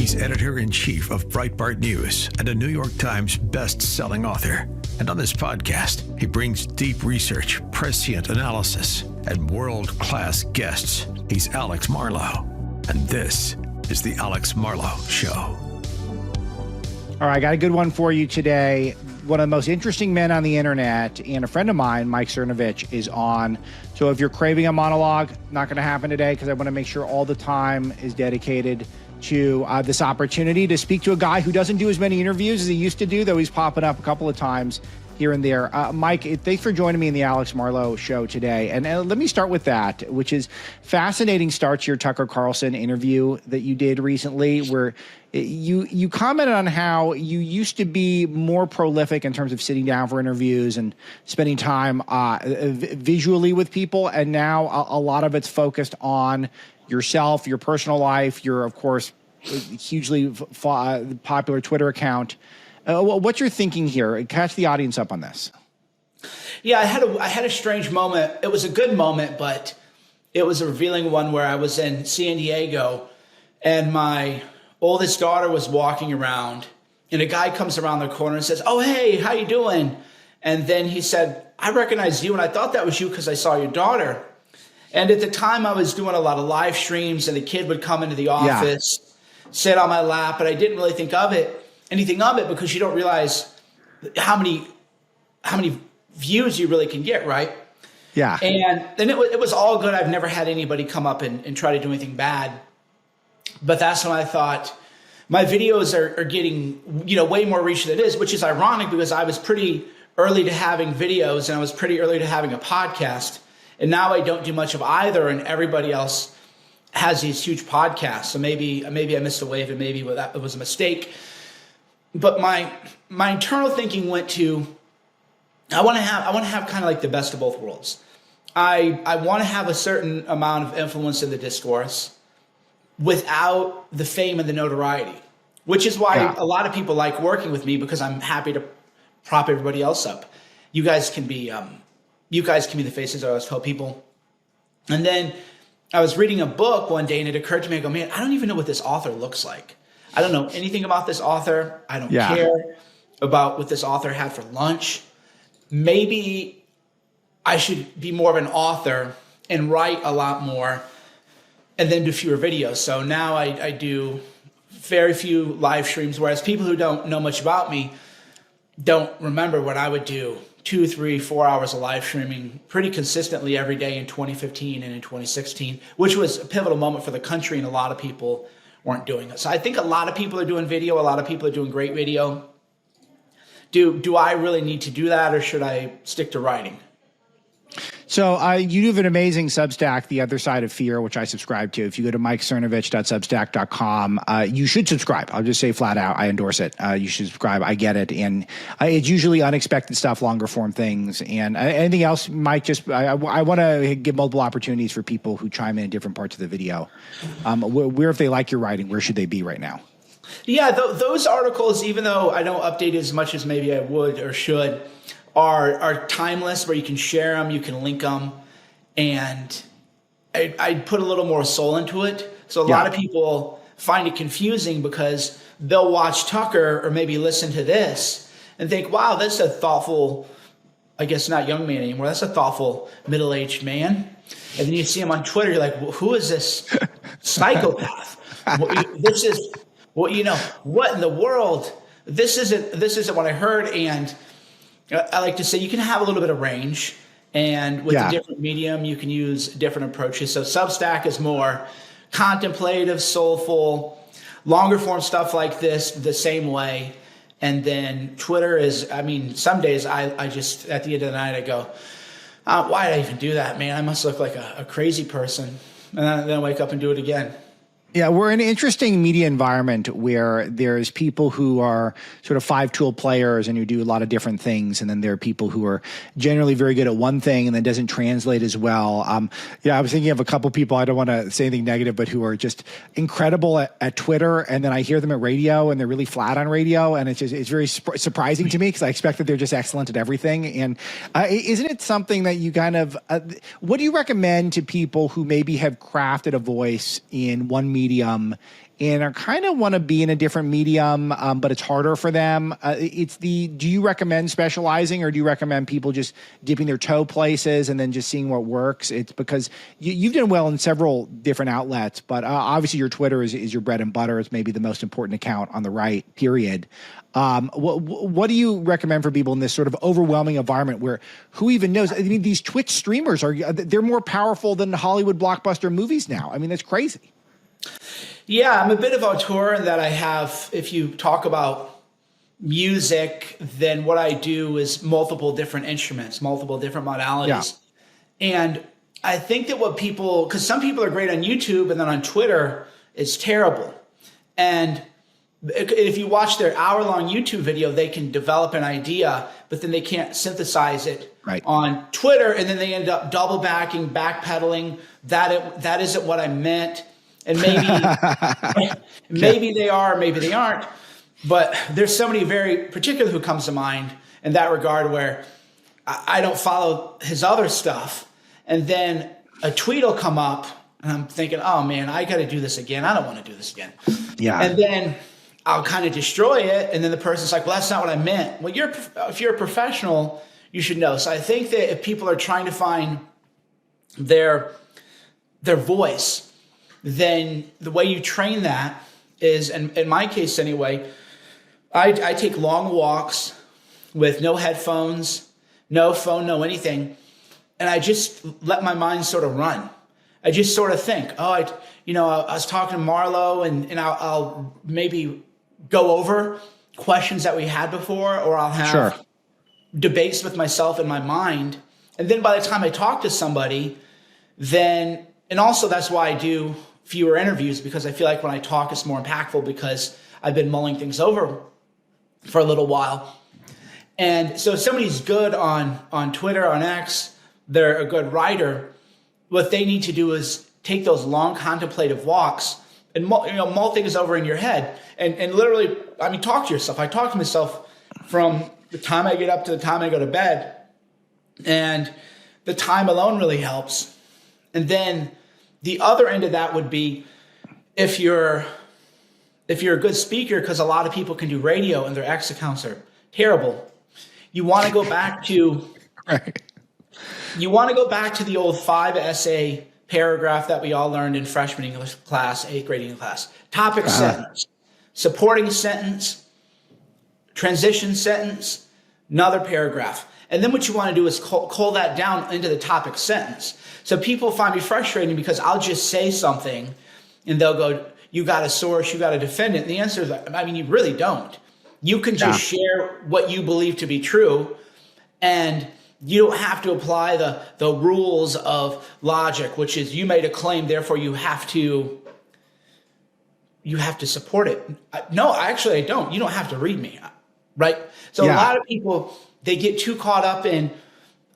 He's editor-in-chief of Breitbart News and a New York Times best-selling author. And on this podcast, he brings deep research, prescient analysis, and world-class guests. He's Alex Marlow, and this is The Alex Marlow Show. All right, I got a good one for you today. One of the most interesting men on the internet, and a friend of mine, Mike Cernovich, is on. So if you're craving a monologue, not going to happen today because I want to make sure all the time is dedicated to this opportunity to speak to a guy who doesn't do as many interviews as he used to do, though he's popping up a couple of times here and there. Mike, thanks for joining me in the Alex Marlow Show today. And let me start with that, which is fascinating start to your Tucker Carlson interview that you did recently, where you commented on how you used to be more prolific in terms of sitting down for interviews and spending time visually with people. And now a lot of it's focused on yourself, your personal life, your, of course, hugely popular Twitter account. What's your thinking here? Catch the audience up on this. Yeah, I had a strange moment. It was a good moment, but it was a revealing one where I was in San Diego and my oldest daughter was walking around and a guy comes around the corner and says, "Oh, hey, how you doing?" And then he said, "I recognize you, and I thought that was you because I saw your daughter." And at the time I was doing a lot of live streams and the kid would come into the office, sit on my lap, but I didn't really think of anything of it because you don't realize how many views you really can get, right? Yeah. And then it was all good. I've never had anybody come up and try to do anything bad. But that's when I thought my videos are getting, way more reach than it is, which is ironic because I was pretty early to having videos and I was pretty early to having a podcast. And now I don't do much of either, and everybody else has these huge podcasts. So maybe I missed a wave, and maybe it was a mistake. But my internal thinking went to, I want to have kind of like the best of both worlds. I want to have a certain amount of influence in the discourse without the fame and the notoriety, which is why a lot of people like working with me, because I'm happy to prop everybody else up. You guys can be the faces, I always tell people. And then I was reading a book one day and it occurred to me, I go, man, I don't even know what this author looks like. I don't know anything about this author. I don't care about what this author had for lunch. Maybe I should be more of an author and write a lot more and then do fewer videos. So now I do very few live streams, whereas people who don't know much about me don't remember what I would do 2, 3, 4 hours of live streaming pretty consistently every day in 2015 and in 2016, which was a pivotal moment for the country, and a lot of people weren't doing it. So I think a lot of people are doing video. A lot of people are doing great video. Do I really need to do that, or should I stick to writing? So you have an amazing Substack, The Other Side of Fear, which I subscribe to. If you go to mikecernovich.substack.com, you should subscribe. I'll just say flat out, I endorse it. You should subscribe. I get it. And it's usually unexpected stuff, longer form things. And anything else, Mike, I want to give multiple opportunities for people who chime in different parts of the video. Where, if they like your writing, where should they be right now? Yeah, those articles, even though I don't update as much as maybe I would or should, are timeless, where you can share them, you can link them, and I put a little more soul into it. So a lot of people find it confusing because they'll watch Tucker or maybe listen to this and think, wow, that's a thoughtful, I guess not young man anymore, that's a thoughtful middle-aged man. And then you see him on Twitter, you're like, well, who is this psychopath? This is, what in the world? This isn't what I heard. And I like to say you can have a little bit of range, and with a different medium, you can use different approaches. So Substack is more contemplative, soulful, longer form stuff like this the same way. And then Twitter is, some days I just, at the end of the night, I go, why did I even do that, man? I must look like a crazy person. And then I wake up and do it again. Yeah, we're in an interesting media environment where there's people who are sort of five-tool players and who do a lot of different things, and then there are people who are generally very good at one thing and then doesn't translate as well. I was thinking of a couple people, I don't want to say anything negative, but who are just incredible at Twitter, and then I hear them at radio and they're really flat on radio, and it's very surprising to me because I expect that they're just excellent at everything. And isn't it something that you kind of what do you recommend to people who maybe have crafted a voice in one medium and are kind of want to be in a different medium, but it's harder for them. Do you recommend specializing, or do you recommend people just dipping their toe places and then just seeing what works? It's because you've done well in several different outlets, but obviously your Twitter is your bread and butter. It's maybe the most important account on the right, period. What do you recommend for people in this sort of overwhelming environment where who even knows? I mean, these Twitch streamers they're more powerful than Hollywood blockbuster movies now. I mean, that's crazy. Yeah, I'm a bit of a auteur in that I have, if you talk about music, then what I do is multiple different instruments, multiple different modalities. Yeah. And I think that because some people are great on YouTube and then on Twitter, it's terrible. And if you watch their hour-long YouTube video, they can develop an idea, but then they can't synthesize it on Twitter, and then they end up double backing, backpedaling. That isn't what I meant. And maybe they are, maybe they aren't. But there's somebody very particular who comes to mind in that regard where I don't follow his other stuff. And then a tweet will come up and I'm thinking, oh man, I got to do this again. I don't want to do this again. Yeah. And then I'll kind of destroy it. And then the person's like, well, that's not what I meant. Well, if you're a professional, you should know. So I think that if people are trying to find their voice, then the way you train that is, and in my case anyway, I take long walks with no headphones, no phone, no anything. And I just let my mind sort of run. I just sort of think, I was talking to Marlo and I'll maybe go over questions that we had before, or I'll have debates with myself in my mind. And then by the time I talk to somebody, and also that's why I do fewer interviews, because I feel like when I talk, it's more impactful because I've been mulling things over for a little while. And so if somebody's good on Twitter, on X, they're a good writer, what they need to do is take those long contemplative walks and mull things over in your head and literally, talk to yourself. I talk to myself from the time I get up to the time I go to bed, and the time alone really helps. And then the other end of that would be if you're a good speaker, because a lot of people can do radio and their X accounts are terrible. You want to go back to the old 5 essay paragraph that we all learned in freshman English class, 8th grade English class. Topic sentence, supporting sentence, transition sentence, another paragraph. And then what you want to do is cull that down into the topic sentence. So people find me frustrating because I'll just say something and they'll go, you got a source, you got a defendant. And the answer is, you really don't. You can just share what you believe to be true, and you don't have to apply the rules of logic, which is you made a claim, therefore you have to support it. No, actually I don't. You don't have to read me, right? So a lot of people, they get too caught up in,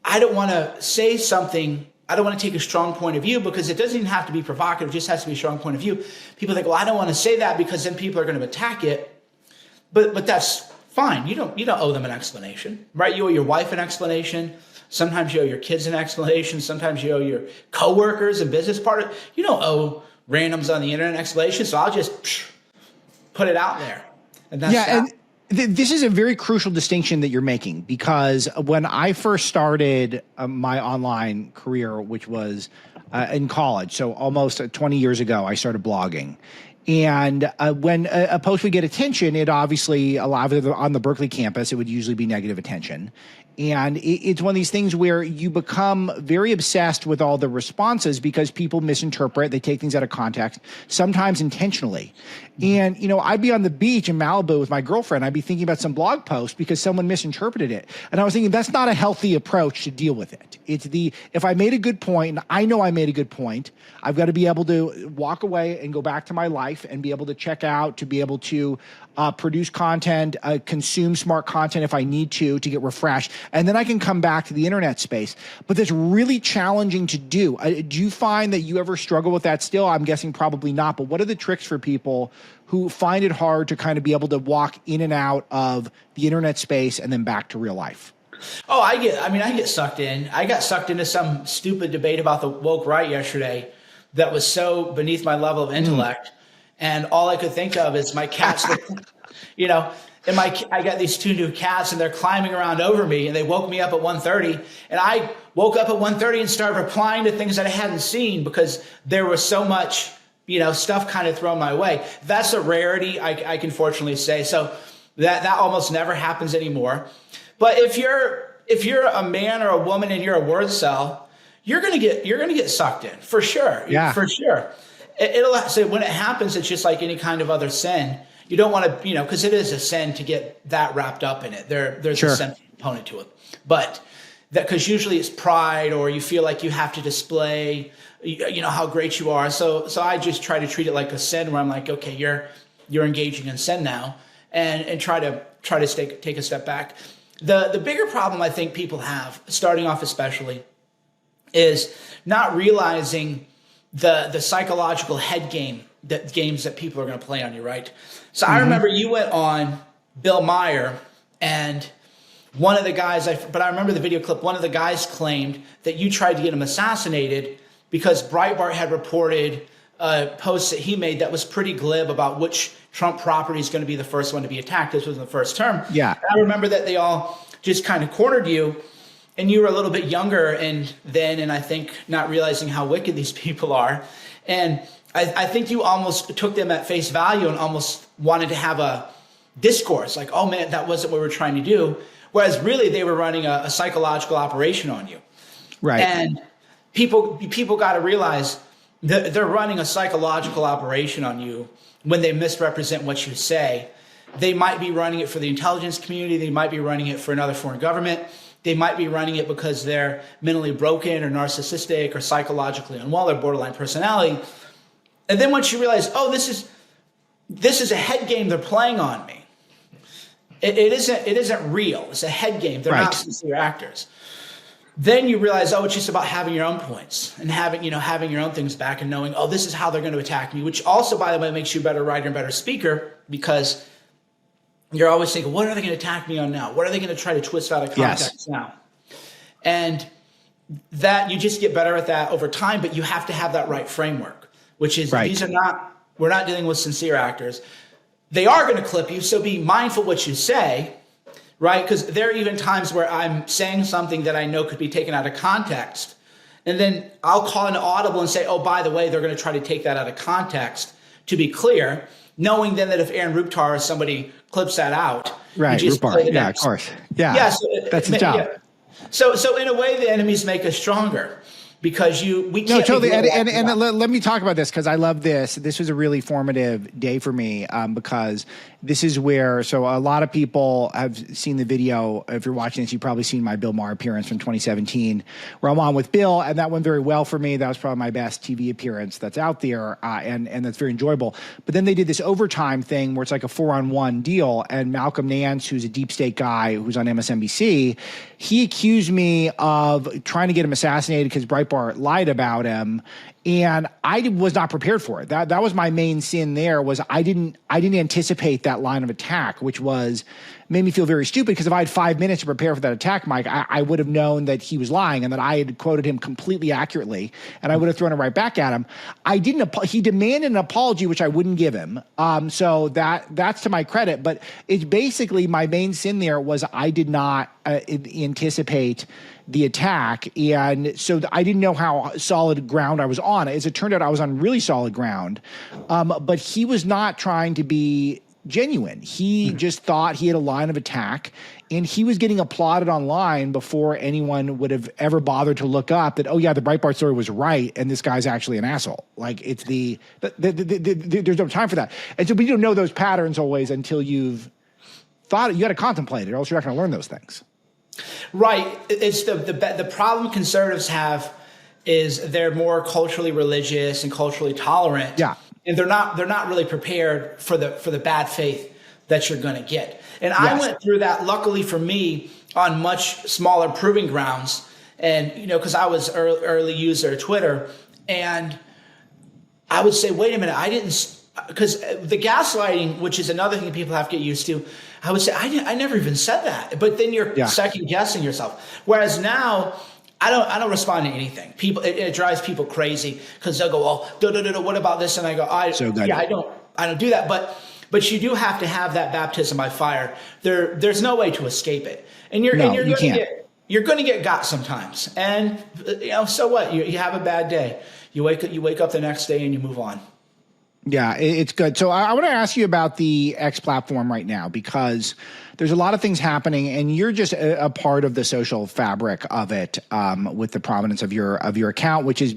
I don't want to say something, I don't want to take a strong point of view, because it doesn't even have to be provocative, it just has to be a strong point of view. People think, well, I don't want to say that because then people are going to attack it. But that's fine. You don't owe them an explanation, right? You owe your wife an explanation. Sometimes you owe your kids an explanation. Sometimes you owe your coworkers and business partners. You don't owe randoms on the internet an explanation. So I'll just put it out there. And that's that. And this is a very crucial distinction that you're making, because when I first started my online career, which was in college, so almost 20 years ago, I started blogging. And when a post would get attention, it obviously, a lot of it on the Berkeley campus, it would usually be negative attention. And it's one of these things where you become very obsessed with all the responses because people misinterpret, they take things out of context, sometimes intentionally. And, I'd be on the beach in Malibu with my girlfriend. I'd be thinking about some blog post because someone misinterpreted it. And I was thinking, that's not a healthy approach to deal with it. If I made a good point, and I know I made a good point, I've got to be able to walk away and go back to my life and be able to check out, to be able to produce content, consume smart content if I need to get refreshed. And then I can come back to the internet space. But that's really challenging to do. Do you find that you ever struggle with that still? I'm guessing probably not. But what are the tricks for people who find it hard to kind of be able to walk in and out of the internet space and then back to real life? Oh, I get sucked in. I got sucked into some stupid debate about the woke right yesterday that was so beneath my level of intellect. And all I could think of is my cats, you know, and I got these 2 new cats and they're climbing around over me and they woke me up at 1:30 and I woke up at 1:30 and started replying to things that I hadn't seen because there was so much, you know, stuff kind of thrown my way. That's a rarity, I can fortunately say. So that almost never happens anymore. But if you're a man or a woman and you're a word cell, you're gonna get sucked in for sure. Yeah, for sure. It'll say when it happens, it's just like any kind of other sin. You don't want to, you know, because it is a sin to get that wrapped up in it. There's a sin component to it, but that because usually it's pride or you feel like you have to display, you know, how great you are. So I just try to treat it like a sin where I'm like, okay, you're engaging in sin now, and try to take a step back. The bigger problem I think people have, starting off especially, is not realizing the psychological head games that people are going to play on you, right? So I remember you went on Bill Maher, and one of the guys, but I remember the video clip, one of the guys claimed that you tried to get him assassinated because Breitbart had reported a post that he made that was pretty glib about which Trump property is going to be the first one to be attacked. This was in the first term. Yeah. And I remember that they all just kind of cornered you, and you were a little bit younger and I think not realizing how wicked these people are. And I think you almost took them at face value and almost wanted to have a discourse like, oh man, that wasn't what we were trying to do. Whereas really they were running a psychological operation on you. Right. And people got to realize that they're running a psychological operation on you when they misrepresent what you say. They might be running it for the intelligence community. They might be running it for another foreign government. They might be running it because they're mentally broken or narcissistic or psychologically unwell or borderline personality. And then once you realize, oh, this is a head game they're playing on me. It isn't real. It's a head game. They're not sincere actors. Then you realize, oh, it's just about having your own points and having your own things back and knowing, oh, this is how they're going to attack me, which also, by the way, makes you a better writer and better speaker because you're always thinking, what are they going to attack me on now? What are they going to try to twist out of context now? And that you just get better at that over time, but you have to have that right framework, which is we're not dealing with sincere actors. They are going to clip you, so be mindful what you say, right? Because there are even times where I'm saying something that I know could be taken out of context, and then I'll call an audible and say, oh, by the way, they're going to try to take that out of context to be clear, knowing then that if Aaron Ruptar or somebody clips that out, right? Rupar, yeah, of course, yeah, so that's his job. Yeah. So in a way, the enemies make us stronger because we can't. No, totally. And let me talk about this because I love this. This was a really formative day for me because this is where, so a lot of people have seen the video. If you're watching this, you've probably seen my Bill Maher appearance from 2017 where I'm on with Bill, and that went very well for me. That was probably my best TV appearance that's out there, and that's very enjoyable. But then they did this overtime thing where it's like a 4-on-1 deal, and Malcolm Nance, who's a deep state guy who's on MSNBC, he accused me of trying to get him assassinated because Breitbart lied about him. And I was not prepared for it. That was my main sin there was I didn't anticipate that line of attack, which made me feel very stupid because if I had 5 minutes to prepare for that attack, Mike, I would have known that he was lying and that I had quoted him completely accurately and I would have thrown it right back at him. He demanded an apology, which I wouldn't give him. So that's to my credit, but it's basically my main sin there was I did not anticipate the attack. And so I didn't know how solid ground I was on. As it turned out, I was on really solid ground. But he was not trying to be genuine. He just thought he had a line of attack, and he was getting applauded online before anyone would have ever bothered to look up that, oh yeah, the Breitbart story was right, and this guy's actually an asshole. Like it's there's no time for that. And so we don't know those patterns always until you've thought it. You got to contemplate it, or else you're not going to learn those things. Right. It's the problem conservatives have is they're more culturally religious and culturally tolerant. Yeah. And they're not really prepared for the bad faith that you're going to get. And I went through that, luckily for me, on much smaller proving grounds. And, because I was early user of Twitter, and I would say, wait a minute, because the gaslighting, which is another thing people have to get used to, I would say, I never even said that. But then you're second guessing yourself. Whereas now I don't respond to anything. People, it drives people crazy because they'll go, oh, what about this? And I go, I don't do that. But you do have to have that baptism by fire. There's no way to escape it. And you're going to get got sometimes. And so what? You have a bad day. You wake up the next day and you move on. Yeah, it's good. So I want to ask you about the X platform right now, because there's a lot of things happening, and you're just a part of the social fabric of it, with the prominence of your account, which has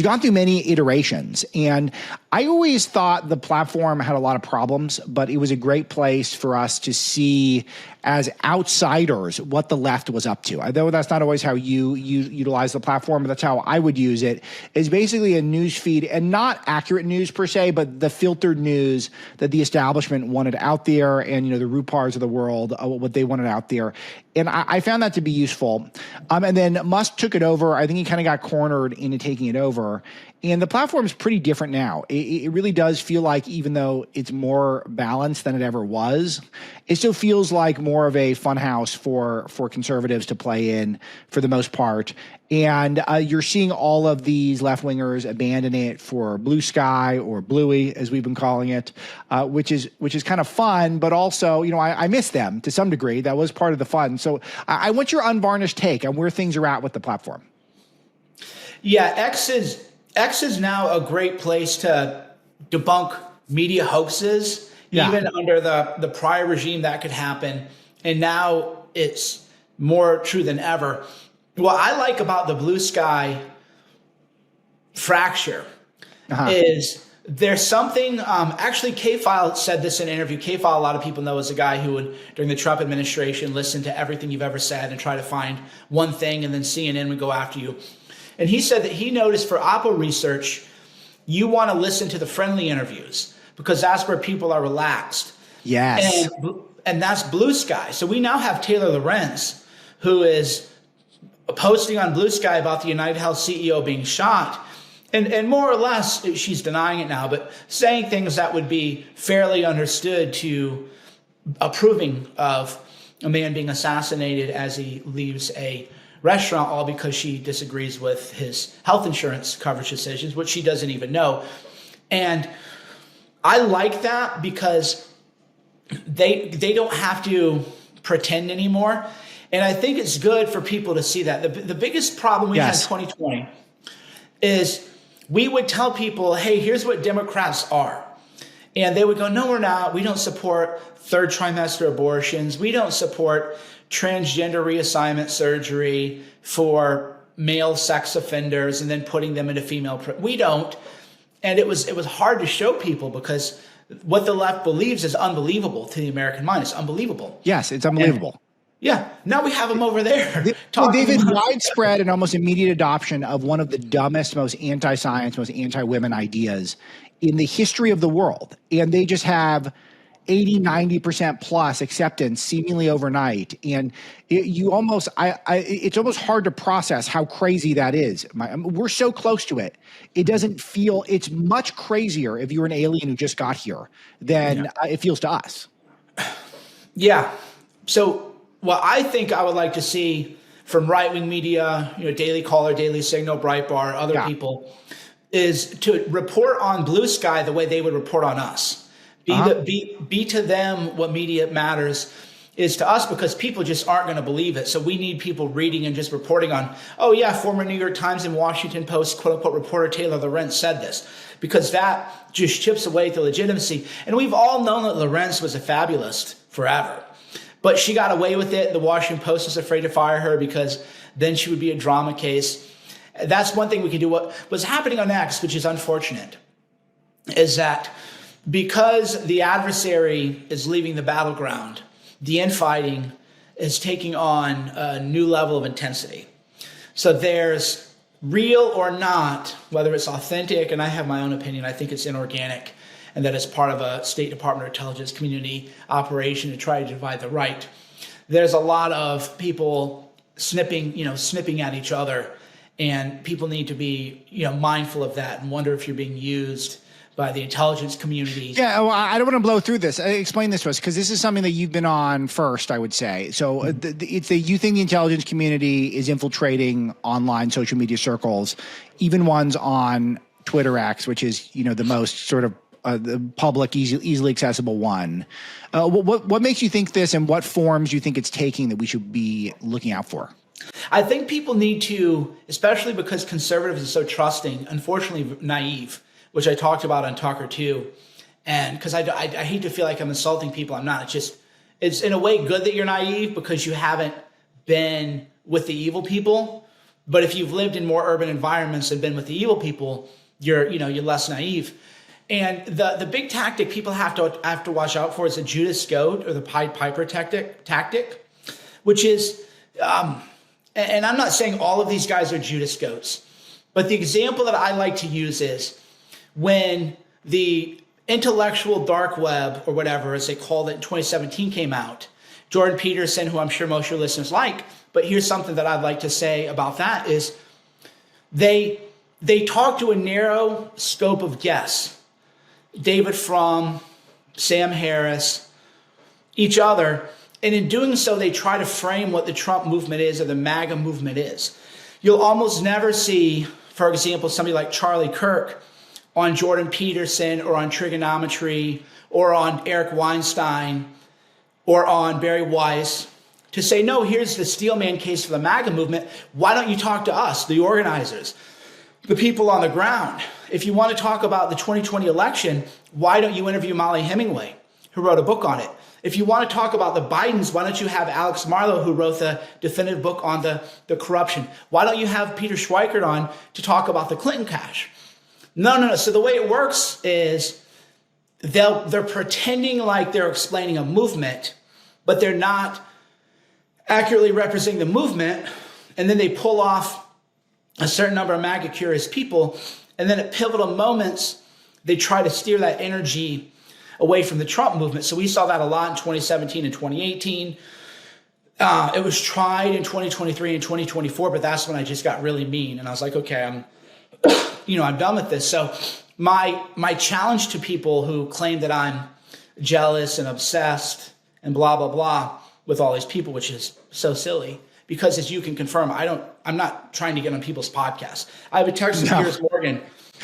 gone through many iterations. And I always thought the platform had a lot of problems, but it was a great place for us to see as outsiders what the left was up to. Although that's not always how you utilize the platform, but that's how I would use it, is basically a news feed, and not accurate news per se, but the filtered news that the establishment wanted out there, and the RuPaul's of the world, what they wanted out there. And I found that to be useful. And then Musk took it over. I think he kind of got cornered into taking it over. And the platform is pretty different now. It really does feel like, even though it's more balanced than it ever was, it still feels like more of a funhouse for conservatives to play in for the most part. And you're seeing all of these left-wingers abandon it for Blue Sky, or Bluey, as we've been calling it, which is kind of fun, but also, I miss them to some degree. That was part of the fun. So I want your unvarnished take on where things are at with the platform. Yeah, X is now a great place to debunk media hoaxes. Yeah. Even under the prior regime, that could happen. And now it's more true than ever. What I like about the Blue Sky fracture is there's something, actually K-File said this in an interview. K-File, a lot of people know, is a guy who would, during the Trump administration, listen to everything you've ever said and try to find one thing, and then CNN would go after you. And he said that he noticed for Oppo research, you want to listen to the friendly interviews because that's where people are relaxed. Yes. And that's Blue Sky. So we now have Taylor Lorenz, who is posting on Blue Sky about the United Health CEO being shot. And more or less, she's denying it now, but saying things that would be fairly understood to approving of a man being assassinated as he leaves a restaurant, all because she disagrees with his health insurance coverage decisions, which she doesn't even know. And I like that because they don't have to pretend anymore. And I think it's good for people to see that. The biggest problem we had in 2020 is we would tell people, hey, here's what Democrats are. And they would go, no, we're not. We don't support third trimester abortions. We don't support transgender reassignment surgery for male sex offenders and then putting them into female. We don't. And it was hard to show people because what the left believes is unbelievable to the American mind. It's unbelievable. Yes, it's unbelievable. Yeah. Now we have them over there. They've had widespread and almost immediate adoption of one of the dumbest, most anti-science, most anti-women ideas in the history of the world. And they just have 80, 90% plus acceptance seemingly overnight. And it's almost hard to process how crazy that is. We're so close to it. It doesn't feel, it's much crazier if you're an alien who just got here than it feels to us. Yeah. So what I think I would like to see from right-wing media, Daily Caller, Daily Signal, Breitbart, other people, is to report on Blue Sky the way they would report on us. Be to them what media matters is to us, because people just aren't going to believe it. So we need people reading and just reporting on, oh yeah, former New York Times and Washington Post quote unquote reporter Taylor Lorenz said this, because that just chips away at the legitimacy. And we've all known that Lorenz was a fabulist forever, but she got away with it. The Washington Post was afraid to fire her because then she would be a drama case. That's one thing we could do. What was happening on X, which is unfortunate, is that because the adversary is leaving the battleground, the infighting is taking on a new level of intensity. So there's real or not, whether it's authentic, and I have my own opinion, I think it's inorganic, and that it's part of a State Department of Intelligence community operation to try to divide the right. There's a lot of people snipping at each other, and people need to be, mindful of that and wonder if you're being used by the intelligence communities. Yeah, well, I don't want to blow through this. Explain this to us, because this is something that you've been on first, I would say. So it's that you think the intelligence community is infiltrating online social media circles, even ones on Twitter X, which is, the most sort of the public, easily accessible one. What makes you think this, and what forms you think it's taking that we should be looking out for? I think people need to, especially because conservatives are so trusting, unfortunately naive, which I talked about on Tucker too. And because I hate to feel like I'm insulting people, I'm not. It's in a way good that you're naive because you haven't been with the evil people. But if you've lived in more urban environments and been with the evil people, you're less naive. And the big tactic people have to watch out for is the Judas Goat or the Pied Piper tactic, which is, and I'm not saying all of these guys are Judas Goats, but the example that I like to use is when the intellectual dark web, or whatever, as they called it in 2017, came out. Jordan Peterson, who I'm sure most of your listeners like, but here's something that I'd like to say about that is they talk to a narrow scope of guests. David Frum, Sam Harris, each other. And in doing so, they try to frame what the Trump movement is or the MAGA movement is. You'll almost never see, for example, somebody like Charlie Kirk on Jordan Peterson or on trigonometry or on Eric Weinstein or on Barry Weiss to say, no, here's the Steelman case for the MAGA movement. Why don't you talk to us, the organizers, the people on the ground? If you want to talk about the 2020 election, why don't you interview Molly Hemingway, who wrote a book on it? If you want to talk about the Bidens, why don't you have Alex Marlow, who wrote the definitive book on the corruption? Why don't you have Peter Schweikert on to talk about the Clinton cash? No. So the way it works is they're pretending like they're explaining a movement, but they're not accurately representing the movement. And then they pull off a certain number of MAGA curious people. And then at pivotal moments, they try to steer that energy away from the Trump movement. So we saw that a lot in 2017 and 2018. It was tried in 2023 and 2024, but that's when I just got really mean. And I was like, okay, I'm done with this. So my challenge to people who claim that I'm jealous and obsessed and blah, blah, blah with all these people, which is so silly, because as you can confirm, I'm not trying to get on people's podcasts. I have a text from Piers Morgan.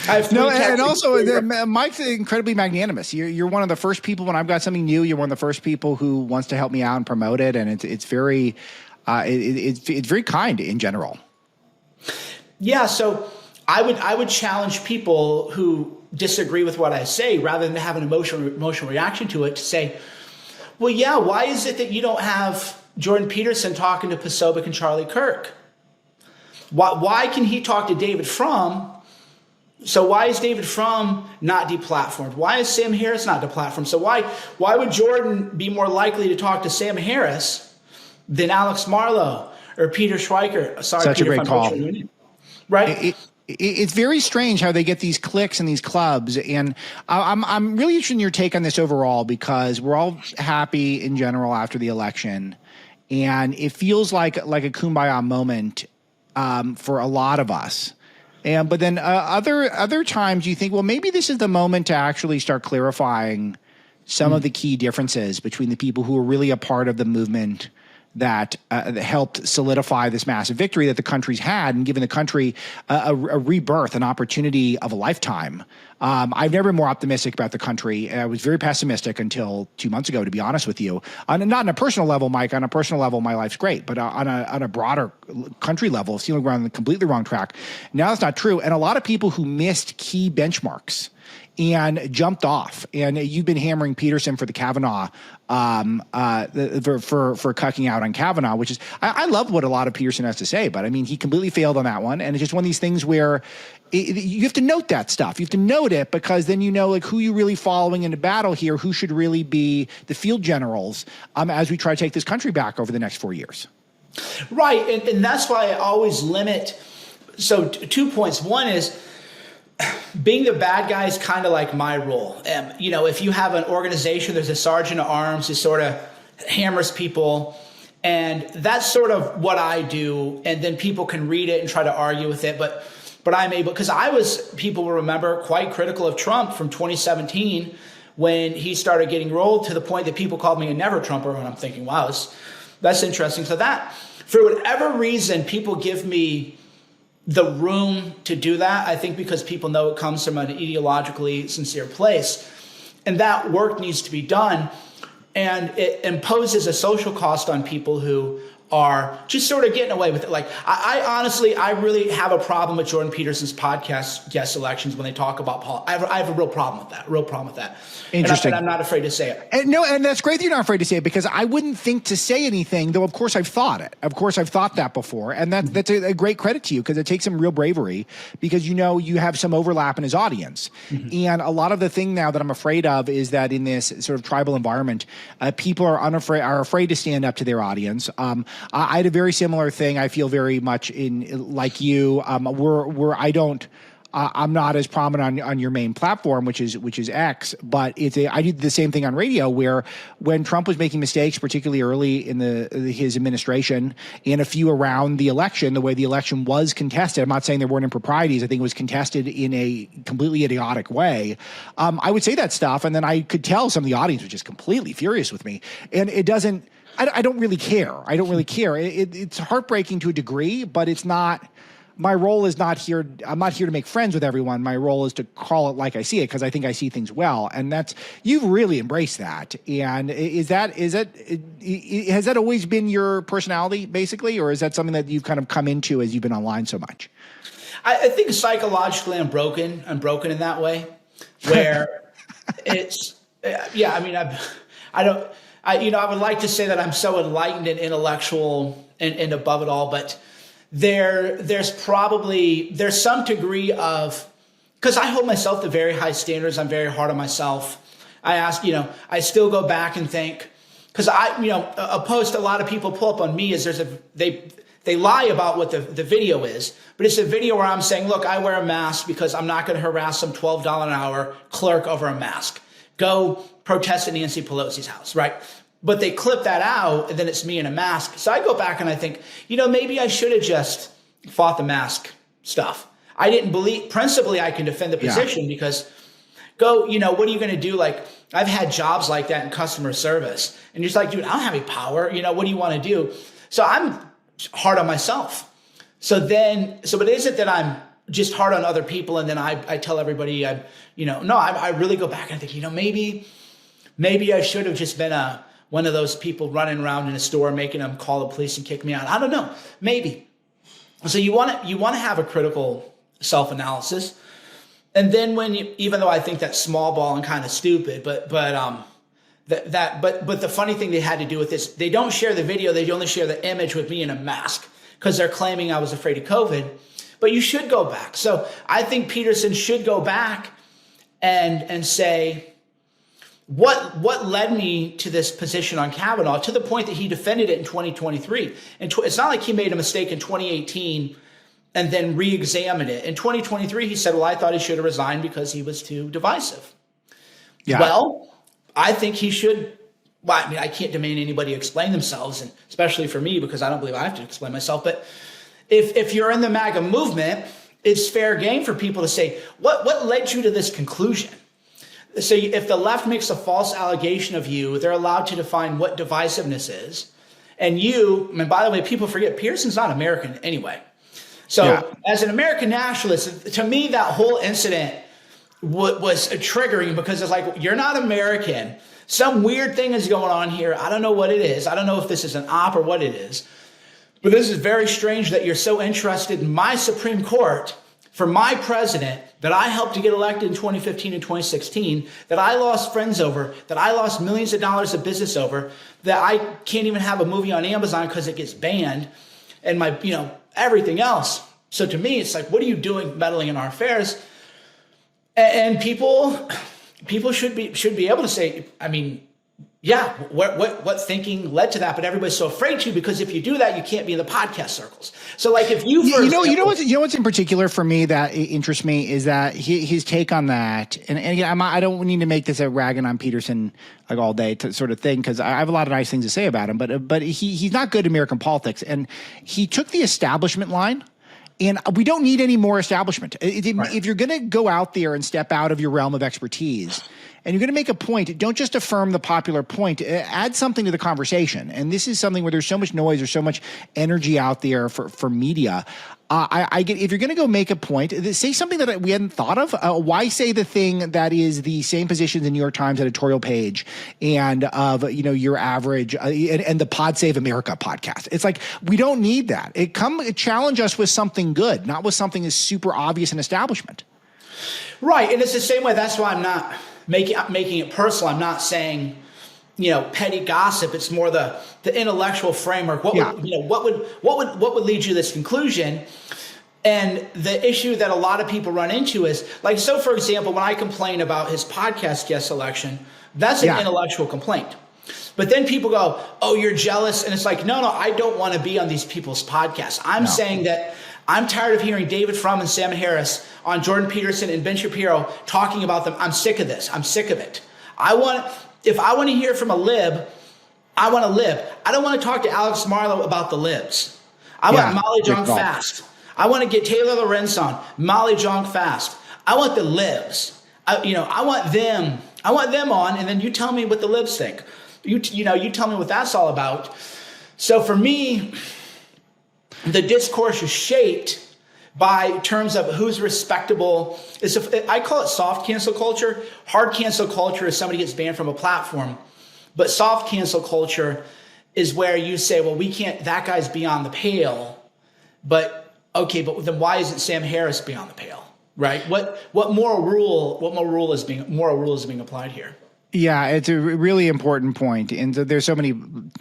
I have and also Mike's incredibly magnanimous. You're one of the first people when I've got something new. You're one of the first people who wants to help me out and promote it, and it's very it's very kind in general. Yeah, so I would challenge people who disagree with what I say, rather than have an emotional reaction to it, to say, well, yeah, why is it that you don't have Jordan Peterson talking to Posobiec and Charlie Kirk? Why can he talk to David Frum? So why is David Frum not deplatformed? Why is Sam Harris not deplatformed? So why would Jordan be more likely to talk to Sam Harris than Alex Marlow or Peter Schweikert? Sorry, such Peter, a great call. Right? It's very strange how they get these cliques and these clubs, and I'm really interested in your take on this overall, because we're all happy in general after the election, and it feels like a kumbaya moment for a lot of us. But then other times you think, well, maybe this is the moment to actually start clarifying some of the key differences between the people who are really a part of the movement that helped solidify this massive victory that the country's had, and given the country a rebirth, an opportunity of a lifetime. I've never been more optimistic about the country. I was very pessimistic until 2 months ago, to be honest with you. Not on a personal level, Mike. On a personal level, my life's great. But on a broader country level, feeling we're on the completely wrong track. Now that's not true. And a lot of people who missed key benchmarks and jumped off. And you've been hammering Peterson for the Kavanaugh, for cucking out on Kavanaugh, which is, I love what a lot of Peterson has to say, but I mean, he completely failed on that one. And it's just one of these things where you have to note that stuff. You have to note it, because then you know, like, who you're really following into battle here, who should really be the field generals as we try to take this country back over the next 4 years. Right. And that's why I always limit. So 2 points. One is, being the bad guy is kind of like my role. If you have an organization, there's a sergeant at arms who sort of hammers people, and that's sort of what I do. And then people can read it and try to argue with it. But but I'm able, because I was, people will remember, quite critical of Trump from 2017 when he started getting rolled, to the point that people called me a never Trumper, and I'm thinking, wow, that's interesting. So that, for whatever reason, people give me the room to do that. I think because people know it comes from an ideologically sincere place, and that work needs to be done. And it imposes a social cost on people who are just sort of getting away with it. Like, I honestly, I really have a problem with Jordan Peterson's podcast guest selections when they talk about politics. I have a real problem with that. Interesting. And I'm not afraid to say it. And that's great that you're not afraid to say it, because I wouldn't think to say anything, though of course I've thought it. Of course I've thought that before. And that's a great credit to you, because it takes some real bravery, because you have some overlap in his audience. Mm-hmm. And a lot of the thing now that I'm afraid of is that in this sort of tribal environment, people are afraid to stand up to their audience. I had a very similar thing. I feel very much like you. I'm not as prominent on your main platform, which is X, but I did the same thing on radio, where when Trump was making mistakes, particularly early in his administration and a few around the election, the way the election was contested, I'm not saying there weren't improprieties. I think it was contested in a completely idiotic way. I would say that stuff, and then I could tell some of the audience was just completely furious with me, and it doesn't. I don't really care. It's heartbreaking to a degree, but it's not. My role is not here. I'm not here to make friends with everyone. My role is to call it like I see it, because I think I see things well, and you've really embraced that. And has that always been your personality, basically, or is that something that you've kind of come into as you've been online so much? I think psychologically I'm broken. I'm broken in that way, where it's I would like to say that I'm so enlightened and intellectual and above it all, but there's some degree of, because I hold myself to very high standards. I'm very hard on myself. I still go back and think, because a post a lot of people pull up on me is they lie about what the video is, but it's a video where I'm saying, look, I wear a mask because I'm not going to harass some $12 an hour clerk over a mask. Go protest at Nancy Pelosi's house, right? But they clip that out, and then it's me in a mask. So I go back and I think, maybe I should have just fought the mask stuff. I didn't believe, principally, I can defend the position because what are you going to do? Like, I've had jobs like that in customer service, and you're just like, dude, I don't have any power. What do you want to do? So I'm hard on myself. But is it that I'm just hard on other people, and then I tell everybody, I really go back and I think, maybe I should have just been one of those people running around in a store making them call the police and kick me out. I don't know, maybe. So you want to have a critical self-analysis, and then even though I think that's small ball and kind of stupid, but the funny thing they had to do with this, they don't share the video, they only share the image with me in a mask because they're claiming I was afraid of COVID. But you should go back. So I think Peterson should go back and say, what led me to this position on Kavanaugh, to the point that he defended it in 2023. And it's not like he made a mistake in 2018 and then re-examined it. In 2023, he said, well, I thought he should have resigned because he was too divisive. Yeah. Well, I think he should. Well, I mean, I can't demand anybody explain themselves, and especially for me, because I don't believe I have to explain myself. But if you're in the MAGA movement, it's fair game for people to say, what led you to this conclusion? So if the left makes a false allegation of you, they're allowed to define what divisiveness is. And by the way, people forget, Peterson's not American anyway. So as an American nationalist, to me, that whole incident was triggering, because it's like, you're not American. Some weird thing is going on here. I don't know what it is. I don't know if this is an op or what it is. But this is very strange that you're so interested in my Supreme Court for my president that I helped to get elected in 2015 and 2016, that I lost friends over, that I lost millions of dollars of business over, that I can't even have a movie on Amazon because it gets banned, and my, everything else. So to me, it's like, what are you doing meddling in our affairs? And people should be able to say, I mean, yeah, what thinking led to that? But everybody's so afraid to, because if you do that, you can't be in the podcast circles. So like if you, what's in particular for me that interests me is that his take on that. And again, I don't need to make this a ragging on Peterson like all day sort of thing, because I have a lot of nice things to say about him. But he's not good at American politics, and he took the establishment line And we don't need any more establishment. Right. If you're going to go out there and step out of your realm of expertise and you're going to make a point, don't just affirm the popular point, add something to the conversation. And this is something where there's so much noise, there's so much energy out there for media. I get, if you're going to go make a point, say something that we hadn't thought of. Why say the thing that is the same position as the New York Times editorial page and of your average and the Pod Save America podcast? It's like, we don't need that. Challenge us with something good, not with something that's super obvious in establishment. Right, and it's the same way. That's why I'm not making it personal. I'm not saying petty gossip. It's more the intellectual framework. What would lead you to this conclusion? And the issue that a lot of people run into is like, so for example, when I complain about his podcast guest selection, that's an intellectual complaint. But then people go, oh, you're jealous. And it's like, no, I don't want to be on these people's podcasts. I'm saying that I'm tired of hearing David Frum and Sam Harris on Jordan Peterson and Ben Shapiro talking about them. I'm sick of this. I'm sick of it. If I want to hear from a lib, I want a lib. I don't want to talk to Alex Marlowe about the libs. I want Molly Jong Fast. I want to get Taylor Lorenz on Molly Jong Fast. I want the libs. I want them. I want them on, and then you tell me what the libs think. You tell me what that's all about. So for me, the discourse is shaped by terms of who's respectable. I call it soft cancel culture. Hard cancel culture is somebody gets banned from a platform. But soft cancel culture is where you say, well, we can't, that guy's beyond the pale. But then why isn't Sam Harris beyond the pale? Right? What moral rule is being applied here? Yeah, it's a really important point. And there's so many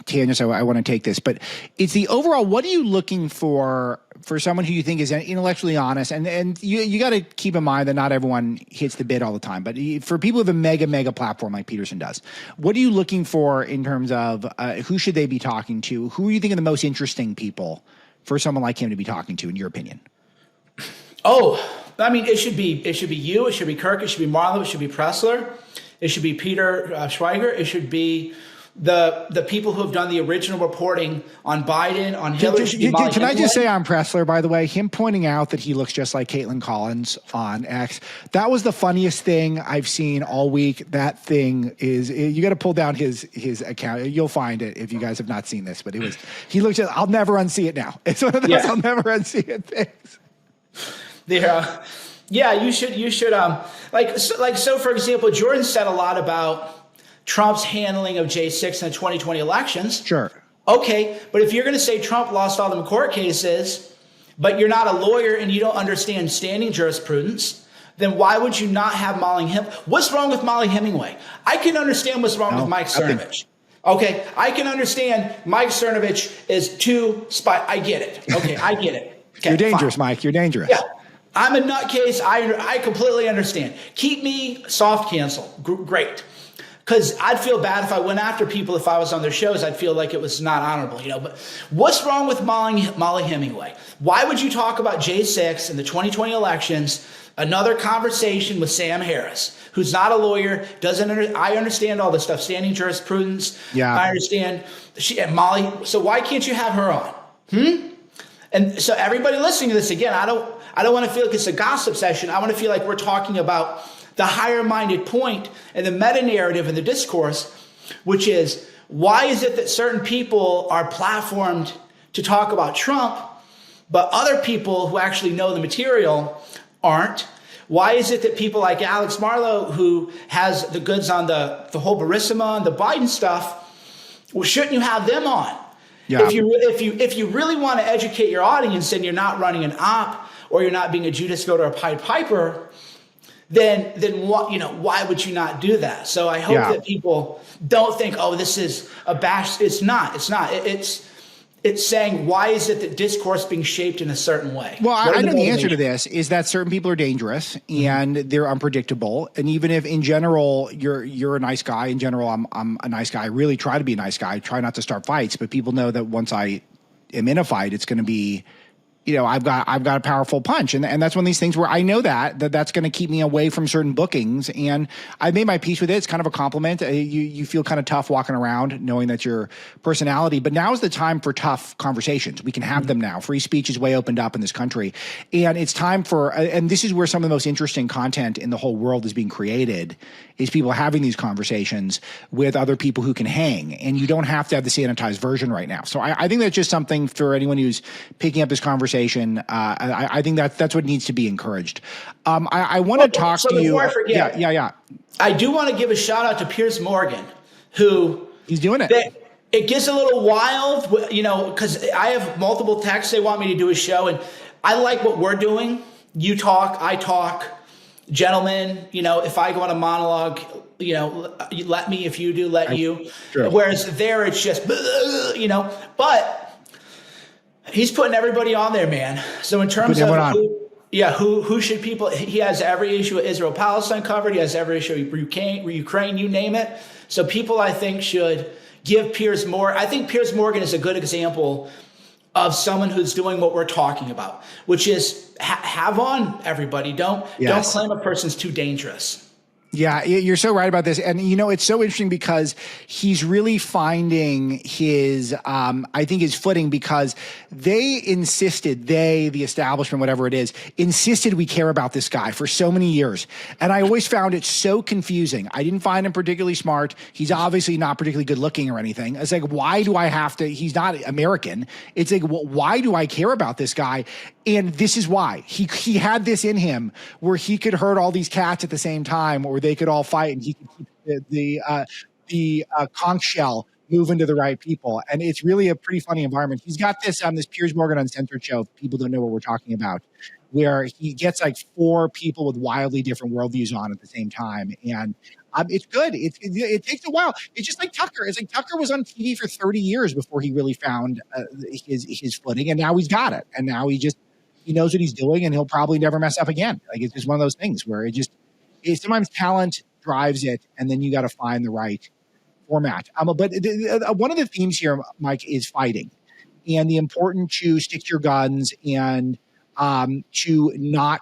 tangents I want to take this, but it's the overall, what are you looking for someone who you think is intellectually honest? And you got to keep in mind that not everyone hits the bid all the time, but for people with a mega platform like Peterson does, what are you looking for in terms of who should they be talking to? Who are you thinking the most interesting people for someone like him to be talking to, in your opinion? Oh, I mean, it should be you, it should be Kirk, it should be Marlowe, it should be Pressler. It should be Peter Schweiger. It should be the people who have done the original reporting on Biden, on Hillary. Can I just say on Pressler, by the way, him pointing out that he looks just like Caitlin Collins on X, that was the funniest thing I've seen all week. That thing is, you got to pull down his account. You'll find it if you guys have not seen this, but he looks just, I'll never unsee it now. It's one of those I'll never unsee it things. Yeah, you should. So for example, Jordan said a lot about Trump's handling of J6 in the 2020 elections. Sure. Okay, but if you're going to say Trump lost all them court cases, but you're not a lawyer and you don't understand standing jurisprudence, then why would you not have Molly Hemingway? What's wrong with Molly Hemingway? I can understand what's wrong with Mike Cernovich. Okay, I can understand Mike Cernovich is too spy. I get it. Okay, I get it. Okay, you're dangerous, fine. Mike. You're dangerous. Yeah. I'm a nutcase. I completely understand. Keep me soft cancel. Great. Because I'd feel bad if I went after people if I was on their shows. I'd feel like it was not honorable, But what's wrong with Molly Hemingway? Why would you talk about J6 in the 2020 elections? Another conversation with Sam Harris, who's not a lawyer, I understand all this stuff, standing jurisprudence. Yeah. I understand. Molly. So why can't you have her on? And so everybody listening to this, again, I don't want to feel like it's a gossip session. I want to feel like we're talking about the higher-minded point and the meta-narrative in the discourse, which is, why is it that certain people are platformed to talk about Trump, but other people who actually know the material aren't? Why is it that people like Alex Marlowe, who has the goods on the whole Burisma and the Biden stuff, well, shouldn't you have them on? Yeah. If you really want to educate your audience and you're not running an op or you're not being a Judas Goat or a Pied Piper, then what, why would you not do that? So I hope that people don't think, oh, this is a bash. It's not. It's saying, why is it that discourse being shaped in a certain way? Well, I know the answer to this is that certain people are dangerous and they're unpredictable. And even if in general you're a nice guy, in general I'm a nice guy. I really try to be a nice guy. I try not to start fights, but people know that once I am in a fight, it's going to be I've got a powerful punch. And that's one of these things where I know that's going to keep me away from certain bookings. And I made my peace with it. It's kind of a compliment. You feel kind of tough walking around knowing that's your personality, but now is the time for tough conversations. We can have them now. Free speech is way opened up in this country. And it's time and this is where some of the most interesting content in the whole world is being created, is people having these conversations with other people who can hang. And you don't have to have the sanitized version right now. So I think that's just something for anyone who's picking up this conversation. I think that's what needs to be encouraged. I want to talk to you. Before I forget, yeah. I do want to give a shout out to Piers Morgan, who he's doing it. It gets a little wild, because I have multiple texts they want me to do a show, and I like what we're doing. You talk, I talk. Gentlemen, if I go on a monologue, you let me. If you do, let you. Sure. Whereas there, it's just, but he's putting everybody on there, man. So in terms of who should people? He has every issue of Israel-Palestine covered. He has every issue of Ukraine, you name it. So people, I think, should give Piers Morgan. I think Piers Morgan is a good example of someone who's doing what we're talking about, which is have on everybody. Don't claim a person's too dangerous. Yeah, you're so right about this. And, it's so interesting because he's really finding his, I think his footing, because they insisted, the establishment, whatever it is, insisted we care about this guy for so many years. And I always found it so confusing. I didn't find him particularly smart. He's obviously not particularly good looking or anything. It's like, why do I have to, he's not American. It's like, why do I care about this guy? And this is why he had this in him where he could hurt all these cats at the same time, or they could all fight, and he could keep the conch shell moving to the right people. And it's really a pretty funny environment. He's got this Piers Morgan Uncensored show, if people don't know what we're talking about, where he gets like 4 people with wildly different worldviews on at the same time. And it's good. It takes a while. It's just like Tucker. It's like Tucker was on TV for 30 years before he really found his footing, and now he's got it. And now he knows what he's doing, and he'll probably never mess up again. Like, it's just one of those things where sometimes talent drives it, and then you got to find the right format. But one of the themes here, Mike, is fighting, and the importance to stick to your guns and to not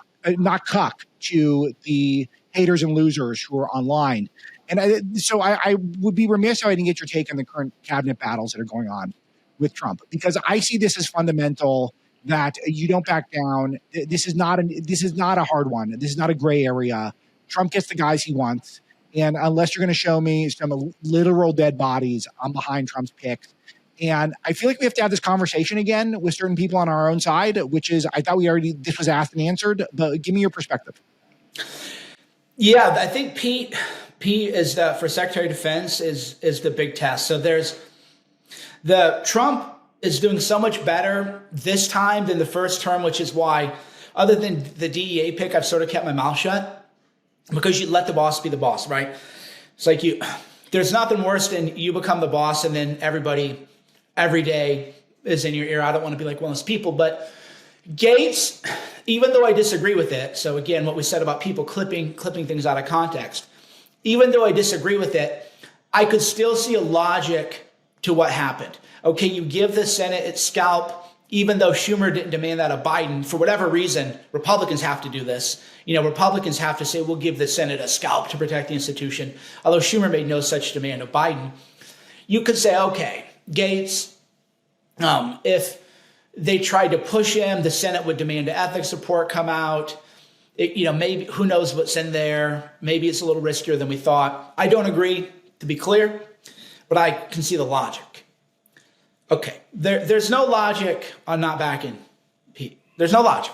cuck to the haters and losers who are online. And so I would be remiss if I didn't get your take on the current cabinet battles that are going on with Trump, because I see this as fundamental, that you don't back down. This is not a hard one. This is not a gray area. Trump gets the guys he wants. And unless you're going to show me some literal dead bodies, I'm behind Trump's picks. And I feel like we have to have this conversation again with certain people on our own side, which is, I thought this was asked and answered, but give me your perspective. Yeah, I think Pete is for Secretary of Defense is the big test. So there's Trump is doing so much better this time than the first term, which is why, other than the DEA pick, I've sort of kept my mouth shut, because you let the boss be the boss, right? It's like there's nothing worse than you become the boss and then everybody every day is in your ear. I don't want to be like one of those people, but Gates, even though I disagree with it, so again, what we said about people clipping things out of context, even though I disagree with it, I could still see a logic to what happened. Okay, you give the Senate its scalp, even though Schumer didn't demand that of Biden. For whatever reason, Republicans have to do this. Republicans have to say, we'll give the Senate a scalp to protect the institution, although Schumer made no such demand of Biden. You could say, okay, Gates, if they tried to push him, the Senate would demand an ethics report come out. Maybe, who knows what's in there. Maybe it's a little riskier than we thought. I don't agree, to be clear, but I can see the logic. Okay, there's no logic on not backing Pete. There's no logic.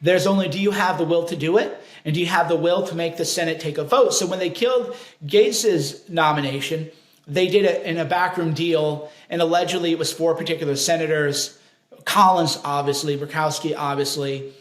There's only, do you have the will to do it? And do you have the will to make the Senate take a vote? So when they killed Gates's nomination, they did it in a backroom deal, and allegedly it was 4 particular senators, Collins, obviously, Murkowski, obviously,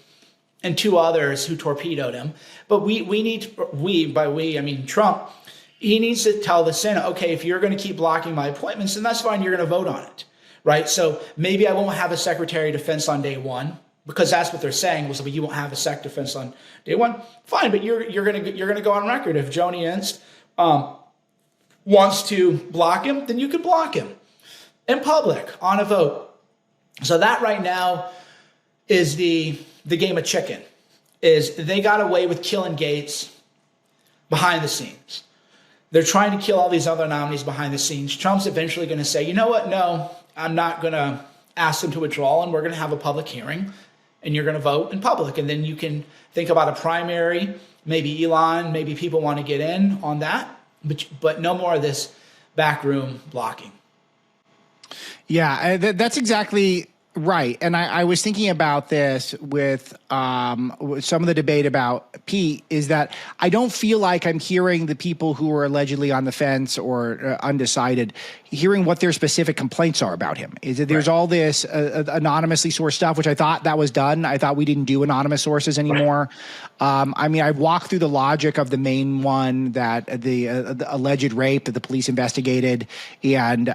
and 2 others who torpedoed him. But by we, I mean Trump, he needs to tell the Senate, okay, if you're going to keep blocking my appointments, then that's fine. You're going to vote on it, right? So maybe I won't have a Secretary of Defense on day one, because that's what they're saying was, well, you won't have a Sec Defense on day one. Fine, but you're going to go on record. If Joni Ernst wants to block him, then you can block him in public on a vote. So that right now is the game of chicken. Is they got away with killing Gates behind the scenes. They're trying to kill all these other nominees behind the scenes. Trump's eventually going to say, you know what? No, I'm not going to ask them to withdraw, and we're going to have a public hearing, and you're going to vote in public. And then you can think about a primary, maybe Elon, maybe people want to get in on that, but no more of this backroom blocking. Yeah, that's exactly right. And I was thinking about this with some of the debate about Pete, is that I don't feel like I'm hearing the people who are allegedly on the fence or undecided, hearing what their specific complaints are about him. Is that there's all this anonymously sourced stuff, which I thought that was done. I thought we didn't do anonymous sources anymore. I mean, I walked through the logic of the main one, that the alleged rape that the police investigated and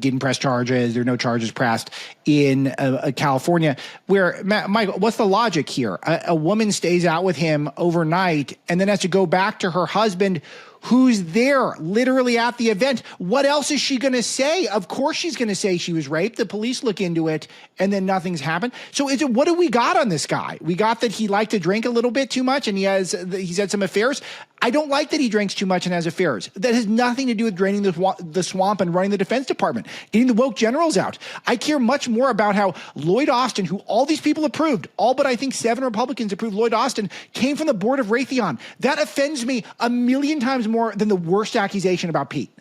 didn't press charges. There are no charges pressed in California, where, Michael, what's the logic here? A woman stays out with him overnight and then has to go back to her husband, who's there literally at the event. What else is she going to say? Of course she's going to say she was raped. The police look into it and then nothing's happened. So what do we got on this guy? We got that he liked to drink a little bit too much and he's had some affairs. I don't like that he drinks too much and has affairs. That has nothing to do with draining the swamp and running the Defense Department, getting the woke generals out. I care much more about how Lloyd Austin, who all these people approved, all but I think 7 Republicans approved Lloyd Austin, came from the board of Raytheon. That offends me a million times more than the worst accusation about Pete.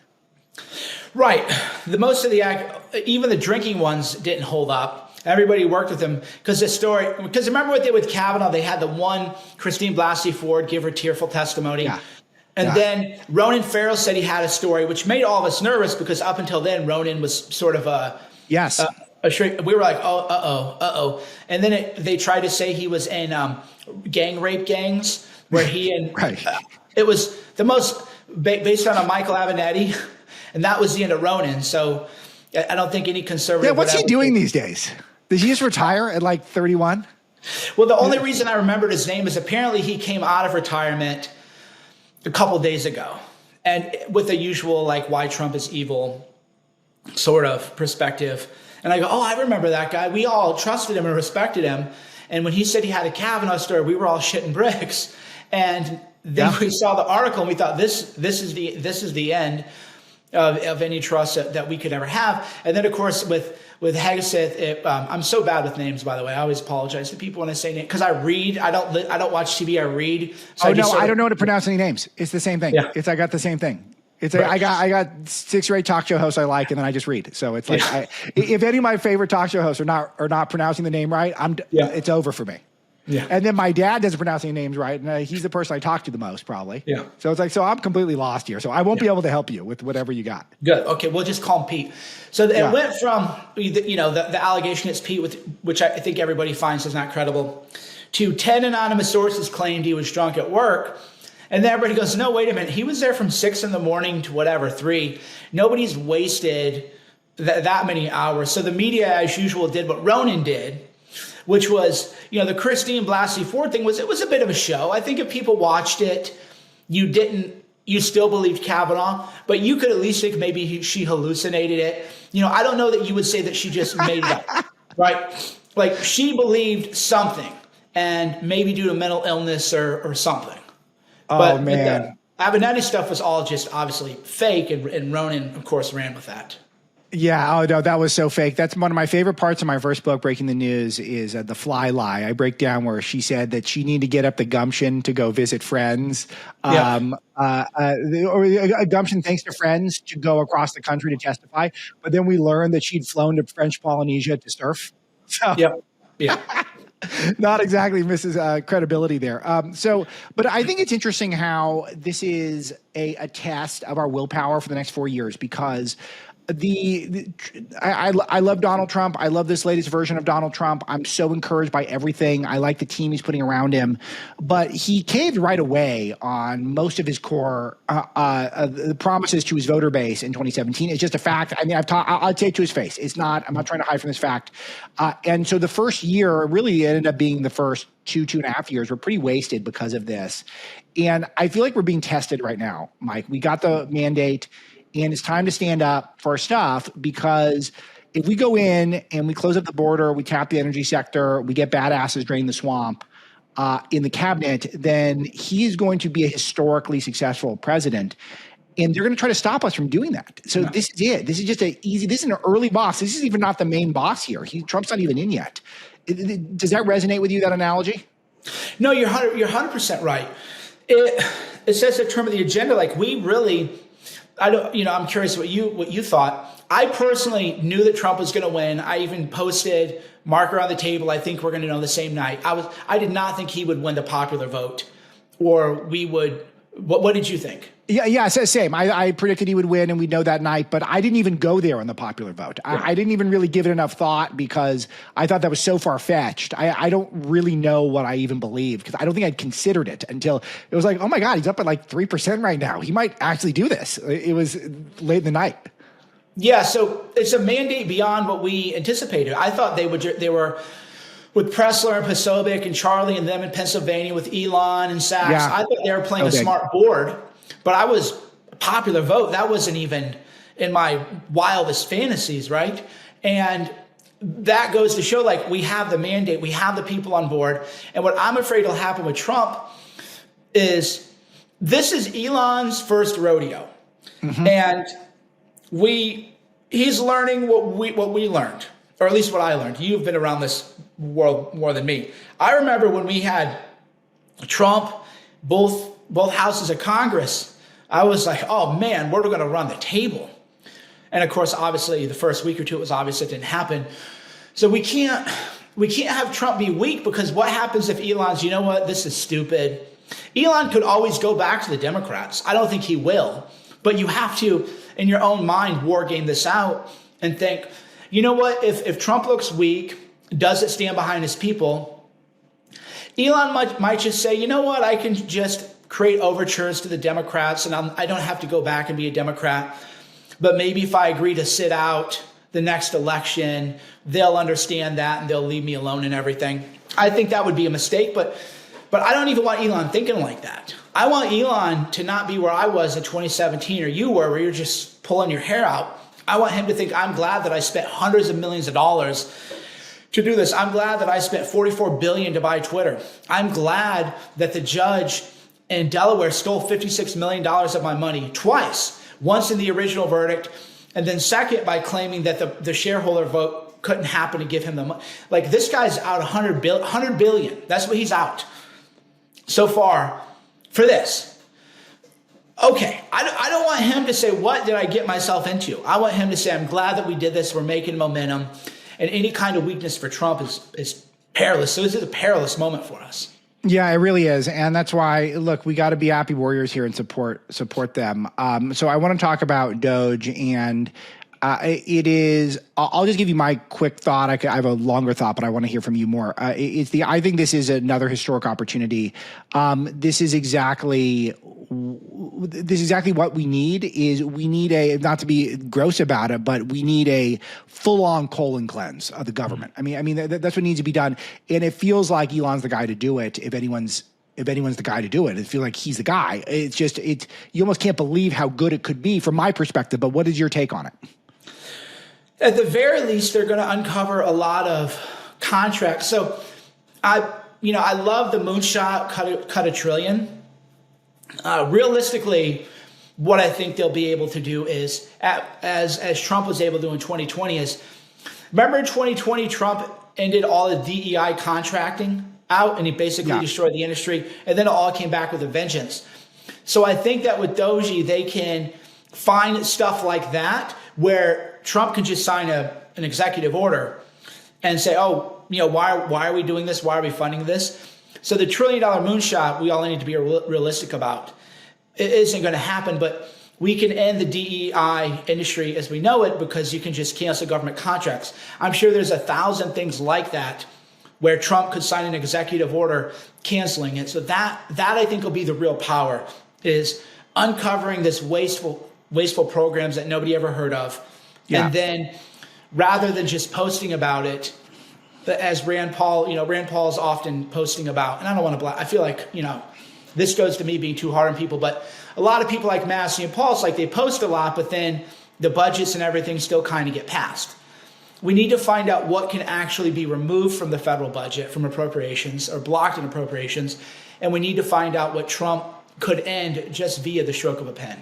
Right. Even the drinking ones didn't hold up. Everybody worked with him because remember what they did with Kavanaugh? They had the one Christine Blasey Ford give her tearful testimony. Yeah. And then Ronan Farrow said he had a story, which made all of us nervous because up until then, Ronan was sort of a shrink. We were like, uh-oh. And then they tried to say he was in gang rape gangs where he and right. It was the most based on a Michael Avenatti, and that was the end of Ronan. So I don't think any conservative. Yeah, what's he doing these days? Did he just retire at like 31? Well, the only reason I remembered his name is apparently he came out of retirement a couple of days ago, and with the usual like why Trump is evil sort of perspective. And I go, oh, I remember that guy. We all trusted him and respected him. And when he said he had a Kavanaugh story, we were all shitting bricks. And then we saw the article and we thought this is the end of any trust that we could ever have. And then of course with Hegseth, I'm so bad with names, by the way. I always apologize to people when I say names because I read. I don't watch TV. I read. So I don't know how to pronounce any names. It's the same thing. Yeah. I got the same thing. I got 6 or 8 talk show hosts I like, and then I just read. So it's like if any of my favorite talk show hosts are not pronouncing the name right, it's over for me. Yeah. And then my dad doesn't pronounce any names right, and he's the person I talk to the most, probably. Yeah. So it's like, so I'm completely lost here. So I won't be able to help you with whatever you got. Good. Okay, we'll just call him Pete. So it went from the allegation against Pete, which I think everybody finds is not credible, to 10 anonymous sources claimed he was drunk at work. And then everybody goes, no, wait a minute. He was there from 6 a.m. to 3. Nobody's wasted that many hours. So the media, as usual, did what Ronan did, which was, the Christine Blasey Ford thing was a bit of a show. I think if people watched it, you still believed Kavanaugh, but you could at least think maybe she hallucinated it. I don't know that you would say that she just made it up, right? Like she believed something and maybe due to mental illness or something. But the Avenatti stuff was all just obviously fake, and Ronan, of course, ran with that. Yeah. Oh, no, that was so fake. That's one of my favorite parts of my first book, Breaking the News, is the fly lie. I break down where she said that she needed to get up the gumption to go visit friends. Or a gumption thanks to friends to go across the country to testify. But then we learned that she'd flown to French Polynesia to surf. So. Yeah. Not exactly Mrs. Credibility there. But I think it's interesting how this is a test of our willpower for the next 4 years, because I love Donald Trump. I love this latest version of Donald Trump. I'm so encouraged by everything. I like the team he's putting around him, but he caved right away on most of his core the promises to his voter base in 2017. It's just a fact. I mean, I'll take it to his face. I'm not trying to hide from this fact. And so the first year really ended up being the first 2.5 years were pretty wasted because of this. And I feel like we're being tested right now, Mike. We got the mandate. And it's time to stand up for our stuff, because if we go in and we close up the border, we cap the energy sector, we get badasses drain the swamp in the cabinet, then he's going to be a historically successful president. And they're going to try to stop us from doing that. So this is it. This is just this is an early boss. This is even not the main boss here. Trump's not even in yet. Does that resonate with you, that analogy? No, you're 100% right. It says the term of the agenda. Like we really, I'm curious what you thought. I personally knew that Trump was going to win. I even posted marker on the table. I think we're going to know the same night. I did not think he would win the popular vote, or we would. What did you think? Yeah, same. I predicted he would win, and we'd know that night, but I didn't even go there on the popular vote. I didn't even really give it enough thought because I thought that was so far-fetched. I don't really know what I even believe because I don't think I'd considered it until it was like, oh my God, he's up at like 3% right now. He might actually do this. It was late in the night. Yeah, so it's a mandate beyond what we anticipated. I thought they were with Pressler and Posobiec and Charlie and them in Pennsylvania with Elon and Sachs. Yeah. I thought they were playing a smart board, but I was a popular vote. That wasn't even in my wildest fantasies, right? And that goes to show, like, we have the mandate, we have the people on board. And what I'm afraid will happen with Trump is this is Elon's first rodeo. Mm-hmm. And he's learning what we learned, or at least what I learned. You've been around this world more than me. I remember when we had Trump, both houses of Congress, I was like, oh man, we're going to run the table. And of course, obviously the first week or two, it was obvious it didn't happen. So we can't have Trump be weak, because what happens if Elon's, you know what, this is stupid. Elon could always go back to the Democrats. I don't think he will, but you have to, in your own mind, war game this out and think, you know what, if Trump looks weak, doesn't stand behind his people, Elon might just say, you know what, I can just create overtures to the Democrats and I don't have to go back and be a Democrat. But maybe if I agree to sit out the next election, they'll understand that and they'll leave me alone and everything. I think that would be a mistake, but I don't even want Elon thinking like that. I want Elon to not be where I was in 2017 or you were, where you're just pulling your hair out. I want him to think, I'm glad that I spent hundreds of millions of dollars to do this. I'm glad that I spent $44 billion to buy Twitter. I'm glad that the judge in Delaware stole $56 million of my money twice. Once in the original verdict, and then second by claiming that the shareholder vote couldn't happen to give him the money. Like, this guy's out $100 billion. That's what he's out so far for this. Okay, I don't want him to say, what did I get myself into? I want him to say, I'm glad that we did this. We're making momentum. And any kind of weakness for Trump is perilous. So this is a perilous moment for us. Yeah, it really is. And that's why, look, we got to be happy warriors here and support them. So I want to talk about DOGE, and it is, I'll just give you my quick thought. I have a longer thought, but I want to hear from you more. I think this is another historic opportunity. This is exactly what we need. We need not to be gross about it, but we need a full-on colon cleanse of the government. I mean, that's what needs to be done. And it feels like Elon's the guy to do it. If anyone's the guy to do it, it feels like he's the guy. It's just, you almost can't believe how good it could be from my perspective. But what is your take on it? At the very least, they're going to uncover a lot of contracts. So I love the moonshot, cut a trillion. Realistically, what I think they'll be able to do is, as Trump was able to do in 2020, is, remember in 2020, Trump ended all the DEI contracting out, and he basically destroyed the industry, and then it all came back with a vengeance. So I think that with DOGE, they can find stuff like that where Trump can just sign an executive order and say, oh, why are we doing this? Why are we funding this? So the $1 trillion moonshot, we all need to be realistic about. It isn't going to happen, but we can end the DEI industry as we know it because you can just cancel government contracts. I'm sure there's 1,000 things like that where Trump could sign an executive order canceling it. So that I think will be the real power, is uncovering this wasteful programs that nobody ever heard of. Yeah. And then rather than just posting about it, as Rand Paul is often posting about, and I don't want to I feel like, this goes to me being too hard on people, but a lot of people like Massey and Paul, it's like they post a lot, but then the budgets and everything still kind of get passed. We need to find out what can actually be removed from the federal budget, from appropriations, or blocked in appropriations. And we need to find out what Trump could end just via the stroke of a pen.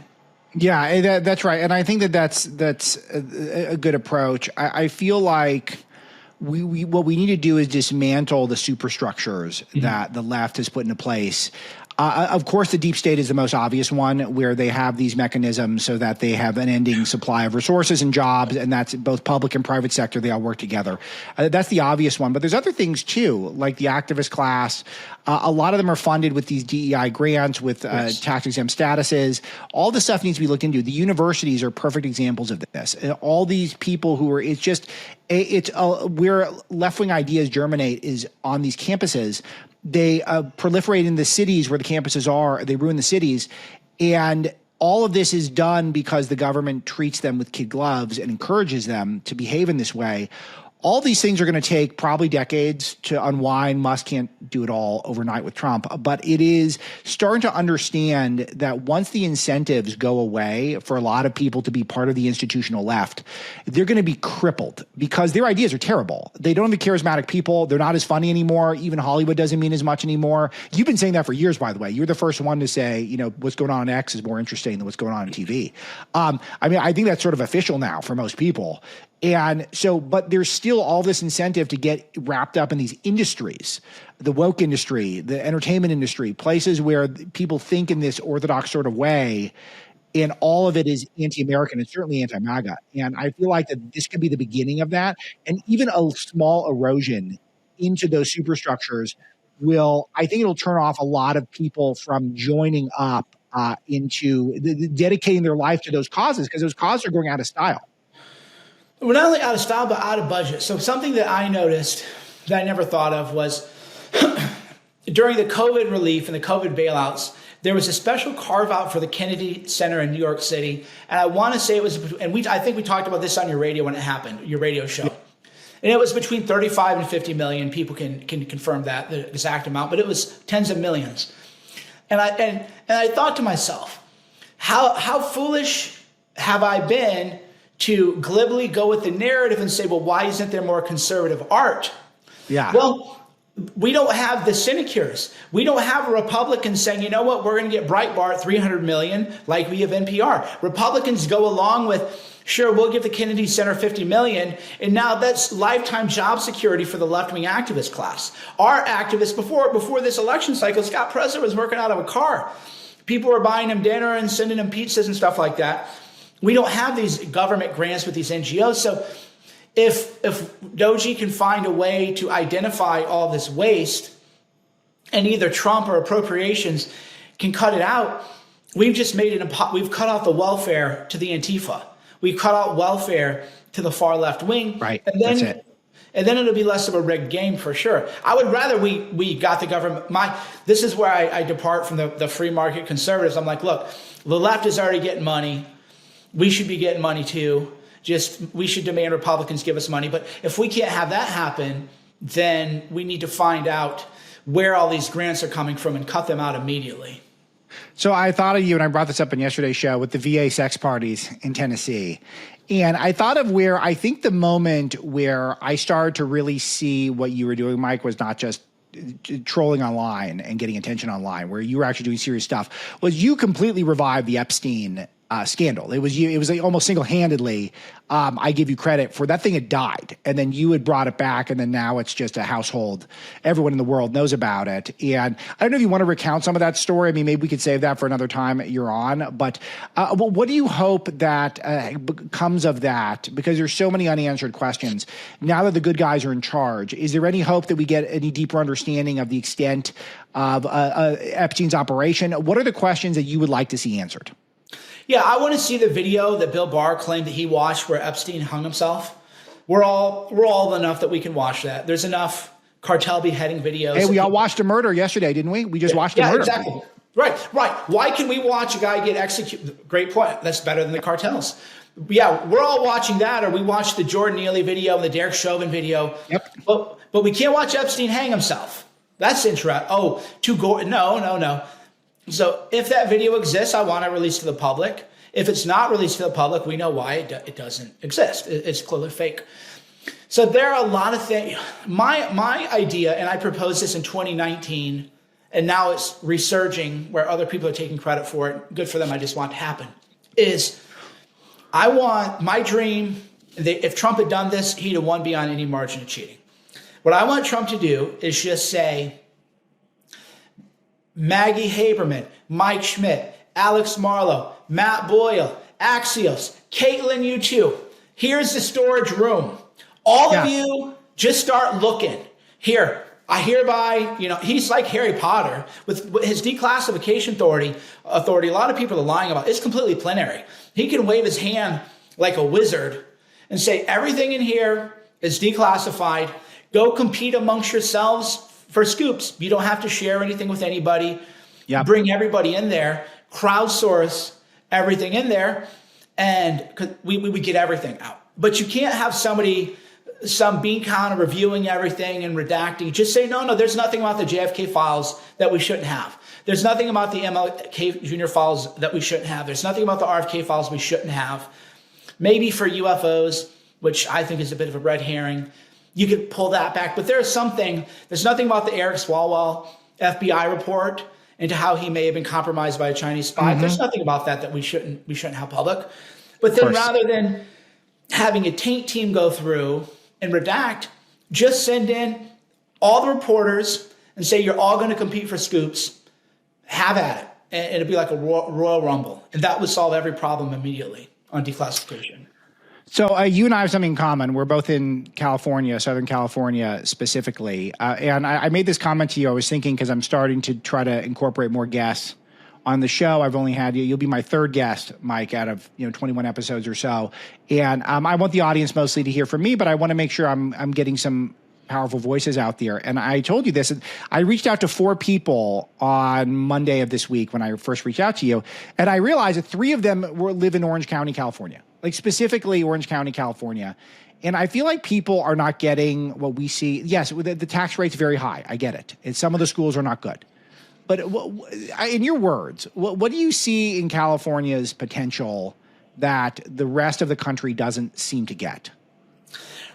Yeah, that's right. And I think that's a good approach. I feel like we what we need to do is dismantle the superstructures that the left has put into place. Of course, the deep state is the most obvious one, where they have these mechanisms so that they have an ending supply of resources and jobs, and that's both public and private sector. They all work together. That's the obvious one. But there's other things, too, like the activist class. A lot of them are funded with these DEI grants, with tax-exempt statuses. All this stuff needs to be looked into. The universities are perfect examples of this. All these people who are – where left-wing ideas germinate is on these campuses. They proliferate in the cities where the campuses are. They ruin the cities. And all of this is done because the government treats them with kid gloves and encourages them to behave in this way. All these things are going to take probably decades to unwind. Musk can't do it all overnight with Trump, but it is starting to understand that once the incentives go away for a lot of people to be part of the institutional left, they're going to be crippled because their ideas are terrible. They don't have the charismatic people. They're not as funny anymore. Even Hollywood doesn't mean as much anymore. You've been saying that for years, by the way. You're the first one to say, what's going on X is more interesting than what's going on TV. I think that's sort of official now for most people. And so, but there's still all this incentive to get wrapped up in these industries, the woke industry, the entertainment industry, places where people think in this orthodox sort of way, and all of it is anti-American and certainly anti-MAGA. And I feel like that this could be the beginning of that. And even a small erosion into those superstructures I think it'll turn off a lot of people from joining up into dedicating their life to those causes, because those causes are going out of style. We're not only out of style, but out of budget. So something that I noticed that I never thought of was during the COVID relief and the COVID bailouts, there was a special carve out for the Kennedy Center in New York City. And I want to say it was, and I think we talked about this on your radio when it happened, your radio show. And it was between 35 and 50 million. People can confirm that, the exact amount, but it was tens of millions. And I thought to myself, how foolish have I been to glibly go with the narrative and say, well, why isn't there more conservative art? Yeah. Well, we don't have the sinecures. We don't have a Republican saying, you know what, we're going to get Breitbart 300 million like we have NPR. Republicans go along with, sure, we'll give the Kennedy Center 50 million. And now that's lifetime job security for the left-wing activist class. Our activists, before this election cycle, Scott President was working out of a car. People were buying him dinner and sending him pizzas and stuff like that. We don't have these government grants with these NGOs. So if DOGE can find a way to identify all this waste, and either Trump or appropriations can cut it out, we've just made it we've cut off the welfare to the Antifa. We've cut out welfare to the far left wing. Right. And then, that's it. And then it'll be less of a rigged game for sure. I would rather we got the government. This is where I depart from the free market conservatives. I'm like, look, the left is already getting money. We should be getting money too. We should demand Republicans give us money. But if we can't have that happen, then we need to find out where all these grants are coming from and cut them out immediately. So I thought of you, and I brought this up in yesterday's show with the VA sex parties in Tennessee. And I thought of where I think the moment where I started to really see what you were doing, Mike, was not just trolling online and getting attention online, where you were actually doing serious stuff, was you completely revived the Epstein scandal. It was you. It was like almost single-handedly. I give you credit for that thing had died, and then you had brought it back, and then now it's just a household. Everyone in the world knows about it. And I don't know if you want to recount some of that story. I mean, maybe we could save that for another time you're on. But what do you hope that comes of that? Because there's so many unanswered questions. Now that the good guys are in charge, is there any hope that we get any deeper understanding of the extent of Epstein's operation? What are the questions that you would like to see answered? Yeah, I want to see the video that Bill Barr claimed that he watched where Epstein hung himself. We're all old enough that we can watch that. There's enough cartel beheading videos. Hey, we all watched a murder yesterday, didn't we? We just watched a murder. Yeah, exactly. Right. Why can we watch a guy get executed? Great point. That's better than the cartels. Yeah, we're all watching that, or we watched the Jordan Neely video and the Derek Chauvin video. Yep. But we can't watch Epstein hang himself. That's interesting. Oh, no. So if that video exists, I want it released to the public. If it's not released to the public, we know why it doesn't exist. It's clearly fake. So there are a lot of things. My idea, and I proposed this in 2019, and now it's resurging where other people are taking credit for it. Good for them. I just want it to happen. Is I want my dream. If Trump had done this, he'd have won beyond any margin of cheating. What I want Trump to do is just say, Maggie Haberman, Mike Schmidt, Alex Marlow, Matt Boyle, Axios, Caitlin, you too. Here's the storage room. All of you just start looking. Here, I hereby, he's like Harry Potter with his declassification authority. A lot of people are lying about it. It's completely plenary. He can wave his hand like a wizard and say, everything in here is declassified. Go compete amongst yourselves for scoops. You don't have to share anything with anybody. Yep. Bring everybody in there, crowdsource everything in there, and we get everything out. But you can't have some bean counter reviewing everything and redacting. Just say, no, there's nothing about the JFK files that we shouldn't have. There's nothing about the MLK Jr. files that we shouldn't have. There's nothing about the RFK files we shouldn't have. Maybe for UFOs, which I think is a bit of a red herring, you could pull that back. But there's nothing about the Eric Swalwell FBI report into how he may have been compromised by a Chinese spy. Mm-hmm. There's nothing about that we shouldn't have public. But then rather than having a taint team go through and redact, just send in all the reporters and say you're all going to compete for scoops. Have at it. And it'd be like a Royal Rumble. And that would solve every problem immediately on declassification. So you and I have something in common. We're both in California, Southern California specifically. And I made this comment to you. I was thinking because I'm starting to try to incorporate more guests on the show. I've only had you. You'll be my third guest, Mike, out of 21 episodes or so. And I want the audience mostly to hear from me, but I want to make sure I'm getting some powerful voices out there. And I told you this. I reached out to 4 people on Monday of this week when I first reached out to you, and I realized that 3 of them live in Orange County, California. Like specifically Orange County, California. And I feel like people are not getting what we see. Yes, the tax rate's very high. I get it. And some of the schools are not good. But in your words, what do you see in California's potential that the rest of the country doesn't seem to get?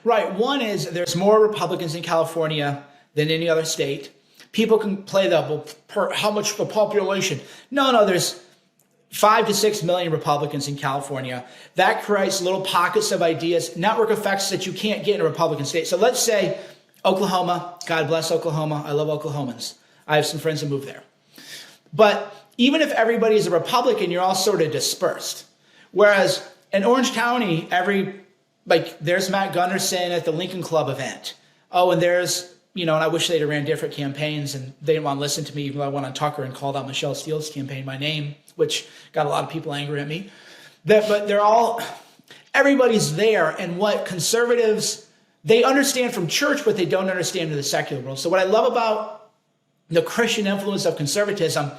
Right. One is there's more Republicans in California than any other state. People can play how much the population. No, there's 5 to 6 million Republicans in California. That creates little pockets of ideas, network effects that you can't get in a Republican state. So let's say Oklahoma, God bless Oklahoma. I love Oklahomans. I have some friends who moved there. But even if everybody is a Republican, you're all sort of dispersed. Whereas in Orange County, there's Matt Gunderson at the Lincoln Club event. Oh, and there's, and I wish they'd have ran different campaigns and they didn't want to listen to me, even though I went on Tucker and called out Michelle Steele's campaign by name, which got a lot of people angry at me. But everybody's there. And what conservatives, they understand from church, but they don't understand in the secular world. So what I love about the Christian influence of conservatism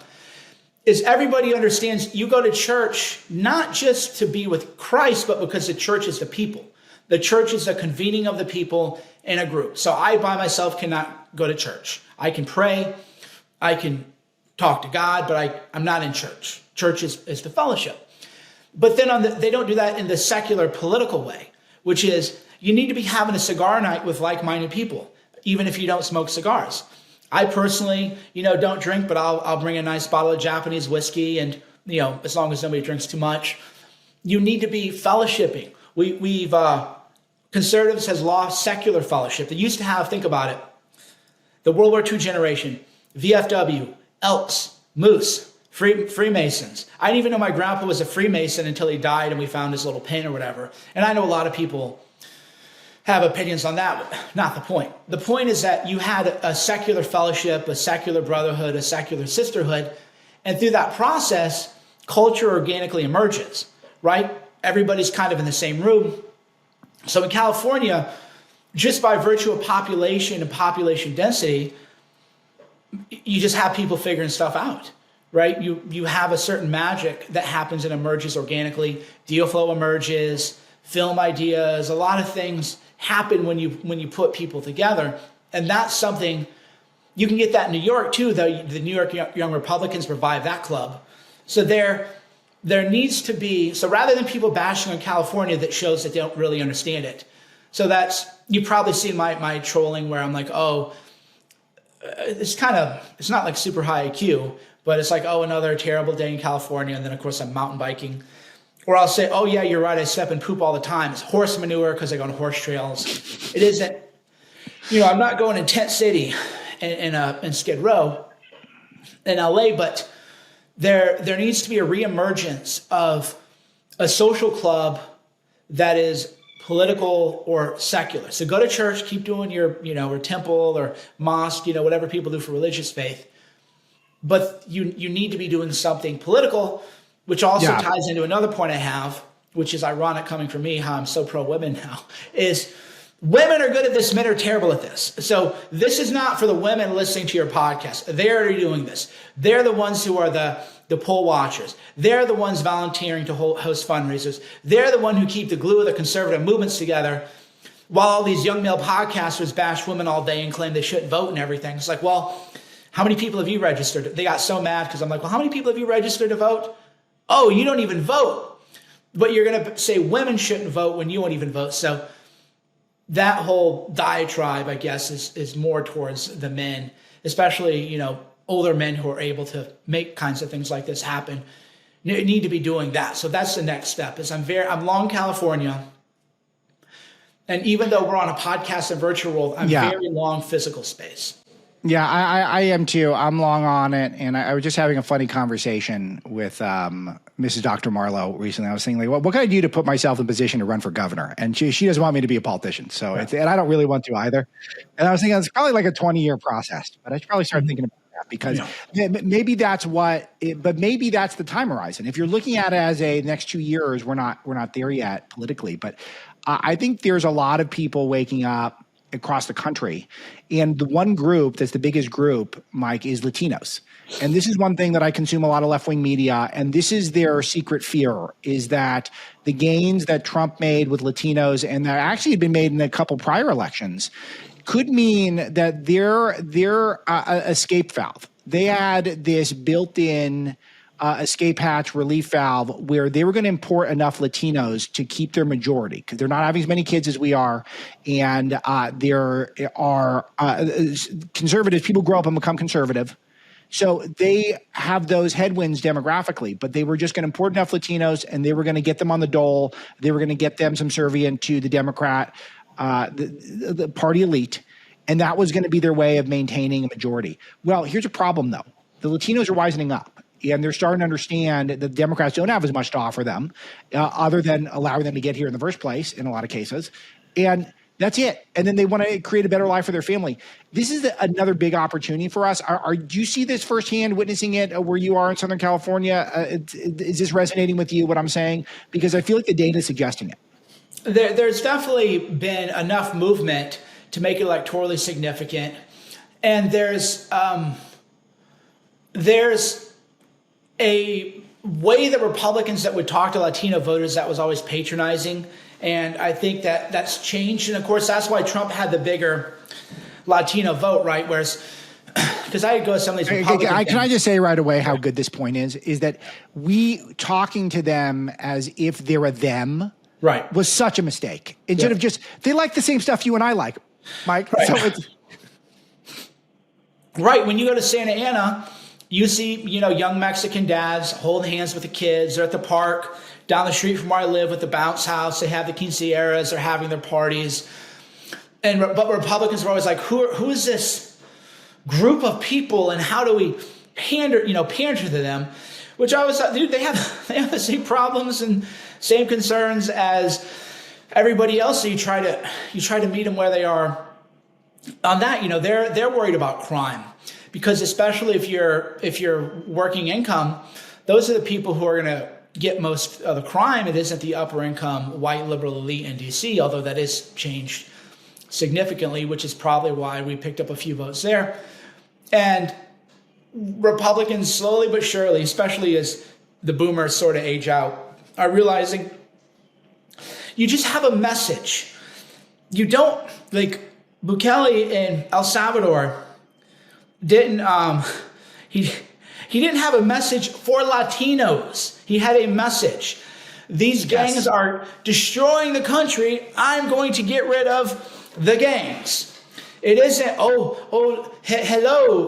is everybody understands you go to church not just to be with Christ, but because the church is the people. The church is a convening of the people in a group. So I by myself cannot go to church. I can pray, I can talk to God, but I'm not in church. Church is the fellowship. But then they don't do that in the secular political way, which is you need to be having a cigar night with like-minded people, even if you don't smoke cigars. I personally, don't drink, but I'll bring a nice bottle of Japanese whiskey, and as long as nobody drinks too much. You need to be fellowshipping. We've conservatives has lost secular fellowship. They used to have, think about it, the World War II generation, VFW, Elks, Moose, Freemasons. I didn't even know my grandpa was a Freemason until he died and we found his little pin or whatever. And I know a lot of people have opinions on that, but not the point. The point is that you had a secular fellowship, a secular brotherhood, a secular sisterhood, and through that process, culture organically emerges, right? Everybody's kind of in the same room. So in California, just by virtue of population and population density, you just have people figuring stuff out, right? You have a certain magic that happens and emerges organically. Deal flow emerges, film ideas, a lot of things happen when you put people together. And that's something, you can get that in New York too, though the New York Young Republicans revive that club. So there needs to be, so rather than people bashing on California, that shows that they don't really understand it. So you probably see my trolling where I'm like, oh, it's not like super high IQ, but it's like, oh, another terrible day in California. And then of course I'm mountain biking. Or I'll say, oh yeah, you're right, I step and poop all the time. It's horse manure because I go on horse trails. It isn't, I'm not going in Tent City in Skid Row in LA, but there needs to be a reemergence of a social club that is political or secular. So go to church, keep doing your, or temple or mosque, whatever people do for religious faith. But you need to be doing something political, which also ties into another point I have, which is ironic coming from me, how I'm so pro-women now, is women are good at this, men are terrible at this. So this is not for the women listening to your podcast. They're already doing this. They're the ones who are the poll watchers. They're the ones volunteering to host fundraisers. They're the one who keep the glue of the conservative movements together, while all these young male podcasters bash women all day and claim they shouldn't vote and everything. It's like, well, how many people have you registered? They got so mad because I'm like, well, how many people have you registered to vote? Oh, you don't even vote. But you're going to say women shouldn't vote when you won't even vote. So that whole diatribe, I guess, is more towards the men, especially, older men who are able to make kinds of things like this happen, need to be doing that. So that's the next step. Is I'm long California. And even though we're on a podcast and virtual world, I'm very long physical space. Yeah, I am too. I'm long on it. And I was just having a funny conversation with Mrs. Dr. Marlowe recently. I was saying, what can I do to put myself in position to run for governor? And she doesn't want me to be a politician. So and I don't really want to either. And I was thinking it's probably like a 20-year process. But I should probably start thinking about that because maybe that's but maybe that's the time horizon. If you're looking at it as a next 2 years, we're not there yet politically. But I think there's a lot of people waking up across the country. And the one group that's the biggest group, Mike, is Latinos. And this is one thing that I consume a lot of left-wing media. And this is their secret fear, is that the gains that Trump made with Latinos and that actually had been made in a couple prior elections could mean that their escape valve, they had this built-in escape hatch relief valve where they were going to import enough Latinos to keep their majority because they're not having as many kids as we are. And there are conservatives, people grow up and become conservative. So they have those headwinds demographically, but they were just going to import enough Latinos and they were going to get them on the dole. They were going to get them subservient to the Democrat, the party elite. And that was going to be their way of maintaining a majority. Well, here's a problem though. The Latinos are wisening up. And they're starting to understand that the Democrats don't have as much to offer them other than allowing them to get here in the first place in a lot of cases. And that's it. And then they want to create a better life for their family. This is another big opportunity for us. Do you see this firsthand, witnessing it where you are in Southern California? Is this resonating with you, what I'm saying? Because I feel like the data is suggesting it. There's definitely been enough movement to make it electorally significant. And there's a way that Republicans that would talk to Latino voters that was always patronizing. And I think that that's changed. And of course, that's why Trump had the bigger Latino vote, right? Whereas, because I go to some of these Republicans. Can I just say right away how good this point is that we talking to them as if they're a them was such a mistake. Instead of just, they like the same stuff you and I like, Mike. Right. So it's right. When you go to Santa Ana, you see, young Mexican dads holding hands with the kids. They're at the park down the street from where I live with the bounce house. They have the quinceañeras. They're having their parties. But Republicans are always like, who is this group of people and how do we pander to them? Which I always thought, dude, they have the same problems and same concerns as everybody else. So you try to meet them where they are on that. They're worried about crime. Because especially if you're working income, those are the people who are going to get most of the crime. It isn't the upper income white liberal elite in DC, although that is changed significantly, which is probably why we picked up a few votes there. And Republicans slowly but surely, especially as the boomers sort of age out, are realizing you just have a message. You don't, like Bukele in El Salvador didn't he didn't have a message for Latinos. He had a message These gangs are destroying the country. I'm going to get rid of the gangs. It isn't, hello,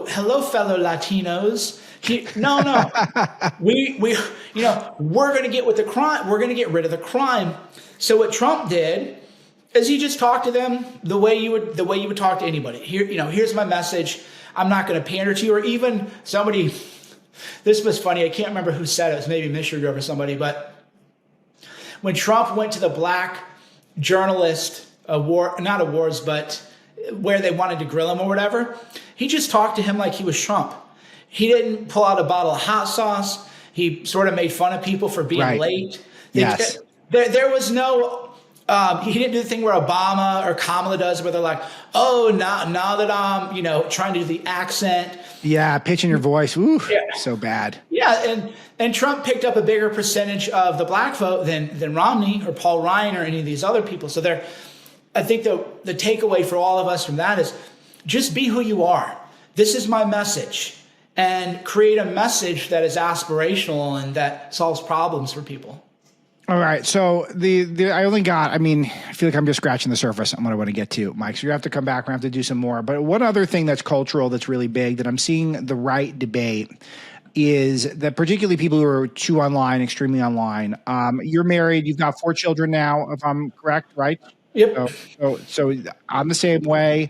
fellow Latinos. No. We're going to get with the crime. We're going to get rid of the crime. So what Trump did is he just talked to them the way you would talk to anybody. Here's my message. I'm not going to pander to you. Or even somebody, this was funny. I can't remember who said it. It was maybe Mishigrove or somebody. But when Trump went to the black journalist not awards, but where they wanted to grill him or whatever, he just talked to him like he was Trump. He didn't pull out a bottle of hot sauce. He sort of made fun of people for being late. Yes. There was no, he didn't do the thing where Obama or Kamala does where they're like, oh, now that I'm, trying to do the accent. Yeah, pitching your voice. Ooh, so bad. Yeah, and Trump picked up a bigger percentage of the black vote than Romney or Paul Ryan or any of these other people. So I think the takeaway for all of us from that is just be who you are. This is my message. And create a message that is aspirational and that solves problems for people. All right. So I feel like I'm just scratching the surface on what I want to get to, Mike. So you have to come back. We're going to have to do some more. But one other thing that's cultural that's really big that I'm seeing the right debate is that particularly people who are too online, extremely online. You're married. You've got 4 children now, if I'm correct, right? Yep. So I'm the same way.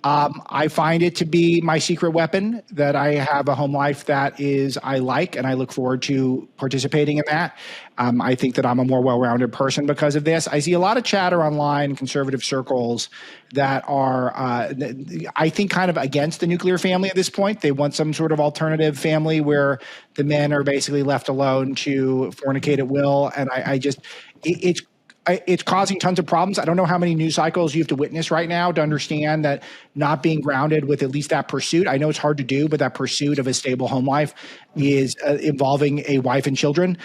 I find it to be my secret weapon that I have a home life that I like, and I look forward to participating in that. I think that I'm a more well-rounded person because of this. I see a lot of chatter online in conservative circles that are, I think, kind of against the nuclear family at this point. They want some sort of alternative family where the men are basically left alone to fornicate at will. And it's causing tons of problems. I don't know how many news cycles you have to witness right now to understand that not being grounded with at least that pursuit. I know it's hard to do, but that pursuit of a stable home life is involving a wife and children.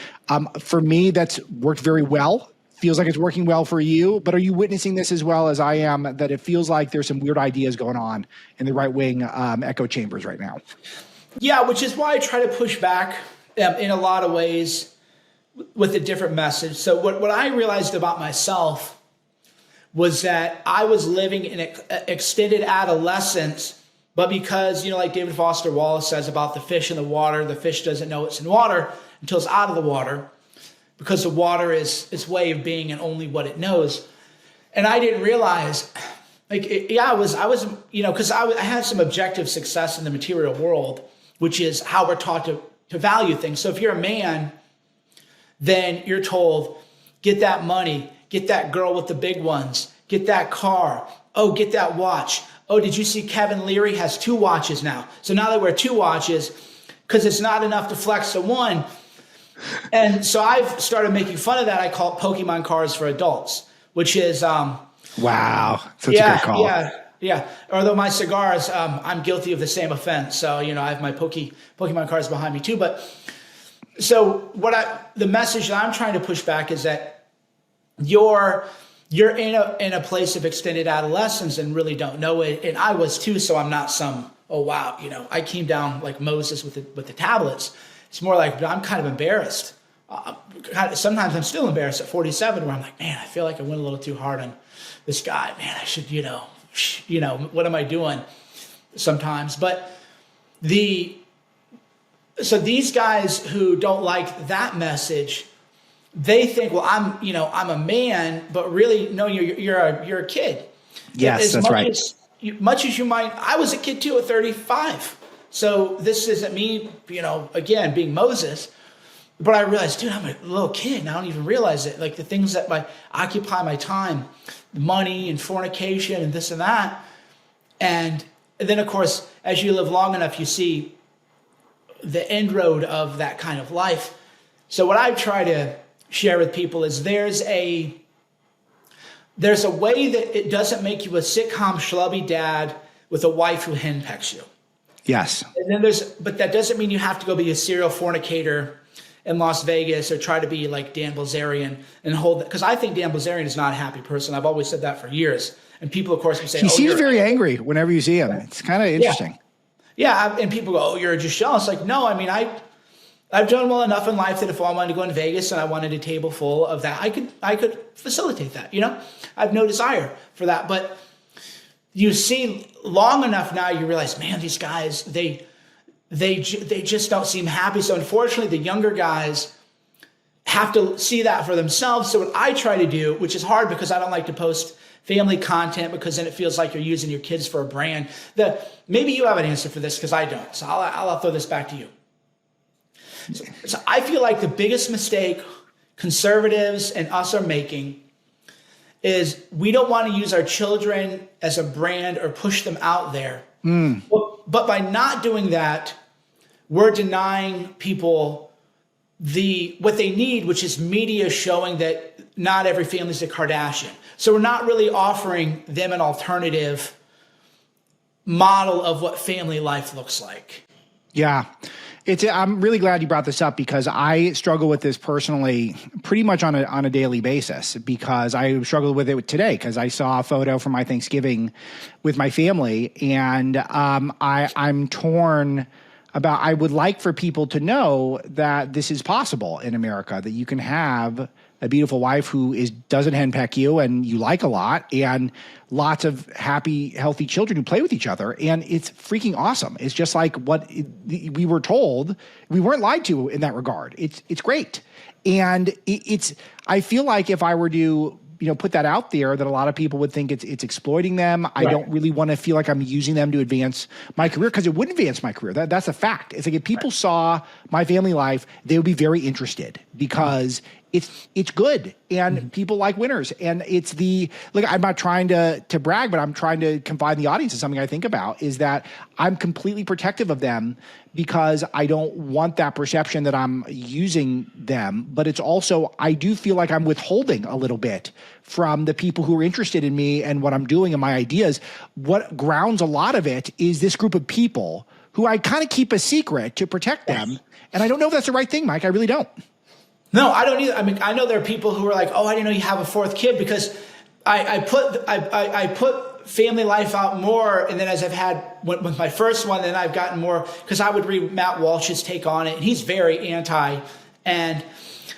For me, that's worked very well. Feels like it's working well for you, but are you witnessing this as well as I am, that it feels like there's some weird ideas going on in the right-wing echo chambers right now? Yeah, which is why I try to push back in a lot of ways with a different message. So what I realized about myself was that I was living in extended adolescence, but because, like David Foster Wallace says about the fish in the water, the fish doesn't know it's in water until it's out of the water, because the water is its way of being and only what it knows. And I didn't realize, I was, because I had some objective success in the material world, which is how we're taught to value things. So if you're a man, then you're told, get that money, get that girl with the big ones, get that car, oh, get that watch. Oh, did you see Kevin Leary has 2 watches now? So now they wear 2 watches because it's not enough to flex to one. And so I've started making fun of that. I call it Pokemon cars for adults, which is... wow, such a good call. Yeah. Although my cigars, I'm guilty of the same offense. So, I have my Pokemon cards behind me too. But so the message that I'm trying to push back is that you're in a place of extended adolescence and really don't know it. And I was too. So I'm not some, oh, wow. I came down like Moses with the tablets. It's more like I'm kind of embarrassed. Sometimes I'm still embarrassed at 47 where I'm like, man, I feel like I went a little too hard on this guy. Man, I should, what am I doing sometimes? But so these guys who don't like that message, they think, well, I'm a man, but really, no, you're a kid. Yes, that's right. Much as you might, I was a kid too at 35. So this isn't me, again, being Moses, but I realized, dude, I'm a little kid and I don't even realize it. Like the things that occupy my time, money and fornication and this and that. And then, of course, as you live long enough, you see the end road of that kind of life. So what I try to share with people is there's a way that it doesn't make you a sitcom schlubby dad with a wife who henpecks you. Yes. And then but that doesn't mean you have to go be a serial fornicator in Las Vegas or try to be like Dan Bilzerian and hold that. Because I think Dan Bilzerian is not a happy person. I've always said that for years. And people, of course, will say, he seems very angry whenever you see him. It's kind of interesting. Yeah. And people go, oh, you're just jealous. Like, no, I mean, I've done well enough in life that if I wanted to go in Vegas and I wanted a table full of that, I could facilitate that. I have no desire for that. But you see long enough now, you realize, man, these guys, they just don't seem happy. So unfortunately, the younger guys have to see that for themselves. So what I try to do, which is hard because I don't like to post family content because then it feels like you're using your kids for a brand. Maybe you have an answer for this because I don't. So I'll throw this back to you. So I feel like the biggest mistake conservatives and us are making is we don't want to use our children as a brand or push them out there. But by not doing that, we're denying people what they need, which is media showing that not every family is a Kardashian. So we're not really offering them an alternative model of what family life looks like. Yeah. I'm really glad you brought this up because I struggle with this personally pretty much on a daily basis, because I struggled with it today because I saw a photo from my Thanksgiving with my family, and I'm torn about, I would like for people to know that this is possible in America, that you can have a beautiful wife who doesn't henpeck you and you like a lot, and lots of happy, healthy children who play with each other. And it's freaking awesome. It's just like what we were told. We weren't lied to in that regard. It's great. And I feel like if I were to, put that out there, that a lot of people would think it's exploiting them. Right. I don't really want to feel like I'm using them to advance my career, because it wouldn't advance my career. That's a fact. It's like if people saw my family life, they would be very interested, because it's good, and people like winners. And I'm not trying to brag, but I'm trying to confide in the audience in something I think about, is that I'm completely protective of them, because I don't want that perception that I'm using them. But it's also, I do feel like I'm withholding a little bit from the people who are interested in me and what I'm doing and my ideas. What grounds a lot of it is this group of people who I kind of keep a secret to protect them. And I don't know if that's the right thing, Mike. I really don't. No, I don't either. I mean, I know there are people who are like, "Oh, I didn't know you have a fourth kid," because I put family life out more, and then as I've had with my first one, then I've gotten more, because I would read Matt Walsh's take on it, and he's very anti. And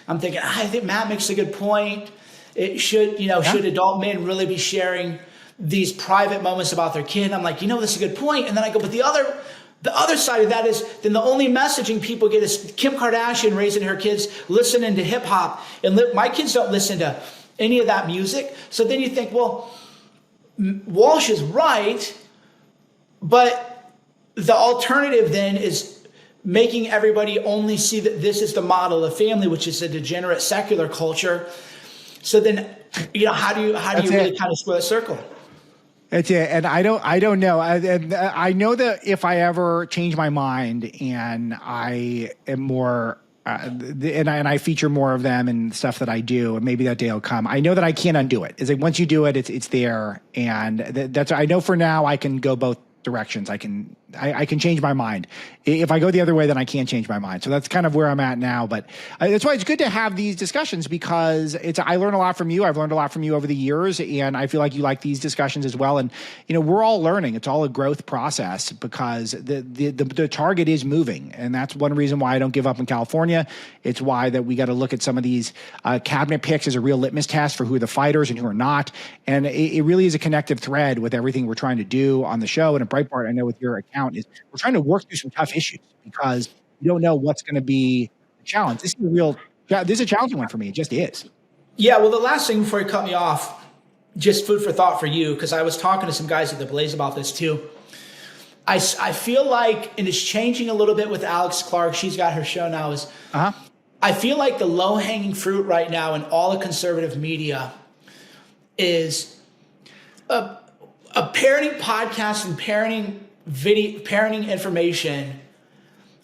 I'm thinking, I think Matt makes a good point. It should, should adult men really be sharing these private moments about their kid? And I'm like, that's a good point. And then I go, but the other side of that is, then the only messaging people get is Kim Kardashian raising her kids listening to hip hop, and my kids don't listen to any of that music. So then you think, well, Walsh is right, but the alternative then is making everybody only see that this is the model of family, which is a degenerate secular culture. So then, how do you really kind of square the circle? That's it. And I don't know. I know that if I ever change my mind and I am more, and I feature more of them and stuff that I do, and maybe that day will come, I know that I can't undo it. It's like, once you do it, it's there. And that's, I know for now I can go both directions. I can change my mind. If I go the other way, then I can't change my mind. So that's kind of where I'm at now. But that's why it's good to have these discussions, because I learn a lot from you. I've learned a lot from you over the years, and I feel like you like these discussions as well. And we're all learning. It's all a growth process, because the target is moving, and that's one reason why I don't give up in California. It's why that we got to look at some of these cabinet picks as a real litmus test for who are the fighters and who are not. And it really is a connective thread with everything we're trying to do on the show. And at Breitbart, I know with your account, is we're trying to work through some tough issues, because you don't know what's going to be a challenge. This is a challenging one for me. It just is. Yeah. Well, the last thing before you cut me off, just food for thought for you, because I was talking to some guys at the Blaze about this too. I feel like, and it's changing a little bit with Alex Clark, she's got her show now, I feel like the low-hanging fruit right now in all the conservative media is a parenting podcast and parenting information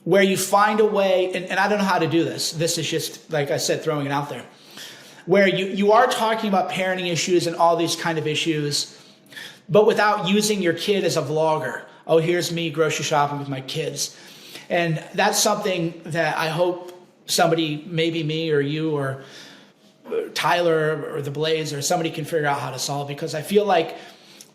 where you find a way, and I don't know how to do this. This is just, like I said, throwing it out there, where you are talking about parenting issues and all these kind of issues, but without using your kid as a vlogger. Oh, here's me grocery shopping with my kids. And that's something that I hope somebody, maybe me or you or Tyler or the Blaze or somebody, can figure out how to solve, because I feel like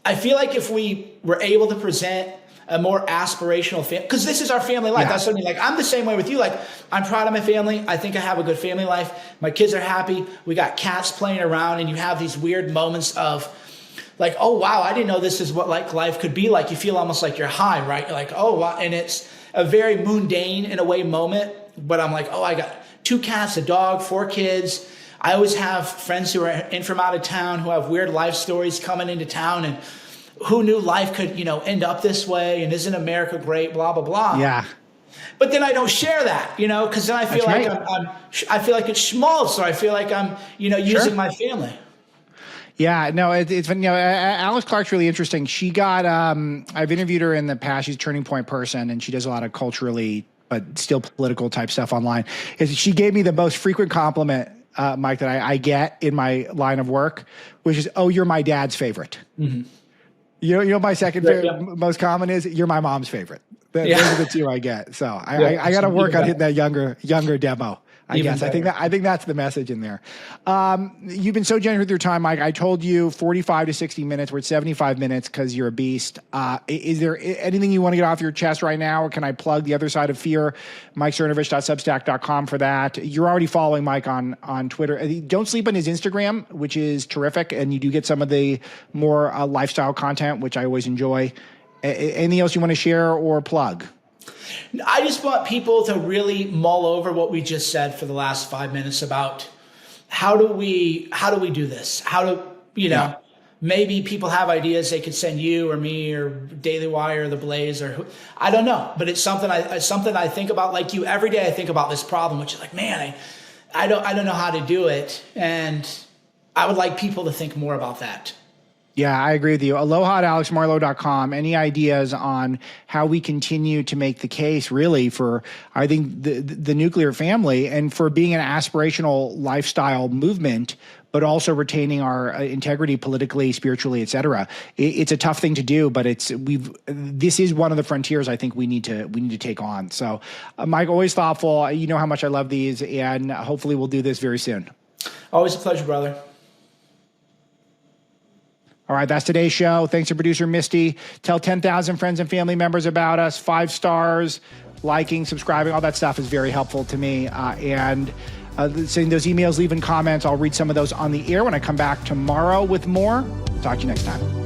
if we were able to present a more aspirational family, because this is our family life. That's something like, I'm the same way with you. Like, I'm proud of my family. I think I have a good family life. My kids are happy. We got cats playing around, and you have these weird moments of like, oh, wow, I didn't know this is what like life could be like. You feel almost like you're high, right? You're like, oh, wow. And it's a very mundane in a way moment, but I'm like, oh, I got 2 cats, a dog, 4 kids. I always have friends who are in from out of town who have weird life stories coming into town, and who knew life could, end up this way, and isn't America great, blah, blah, blah. Yeah. But then I don't share that, because then I feel like I feel like it's schmaltz, or I feel like I'm, using my family. Yeah, no, it's funny. Alice Clark's really interesting. She got, I've interviewed her in the past. She's a Turning Point person, and she does a lot of culturally, but still political type stuff online. She gave me the most frequent compliment, Mike, that I get in my line of work, which is, "Oh, you're my dad's favorite." Mm-hmm. You know, my second most common is, "You're my mom's favorite." Those are the 2 I get. So I got to work on hitting that younger demo. I guess. I think that's the message in there. You've been so generous with your time, Mike. I told you 45 to 60 minutes. We're at 75 minutes because you're a beast. Is there anything you want to get off your chest right now, or can I plug The Other Side of Fear? MikeCernovich.substack.com for that. You're already following Mike on Twitter. Don't sleep on his Instagram, which is terrific, and you do get some of the more lifestyle content, which I always enjoy. Anything else you want to share or plug? I just want people to really mull over what we just said for the last 5 minutes about how do we do this? Maybe people have ideas they could send you or me or Daily Wire or The Blaze or I don't know, but it's something I think about like you every day. I think about this problem, which is like, man, I don't know how to do it. And I would like people to think more about that. Yeah, I agree with you. Aloha@alexmarlowe.com. Any ideas on how we continue to make the case really for, I think, the nuclear family and for being an aspirational lifestyle movement, but also retaining our integrity politically, spiritually, et cetera. It's a tough thing to do, but this is one of the frontiers I think we need to take on. So, Mike, always thoughtful. You know how much I love these, and hopefully we'll do this very soon. Always a pleasure, brother. All right, that's today's show. Thanks to producer Misty. Tell 10,000 friends and family members about us. 5 stars, liking, subscribing, all that stuff is very helpful to me. And sending those emails, leaving comments. I'll read some of those on the air when I come back tomorrow with more. Talk to you next time.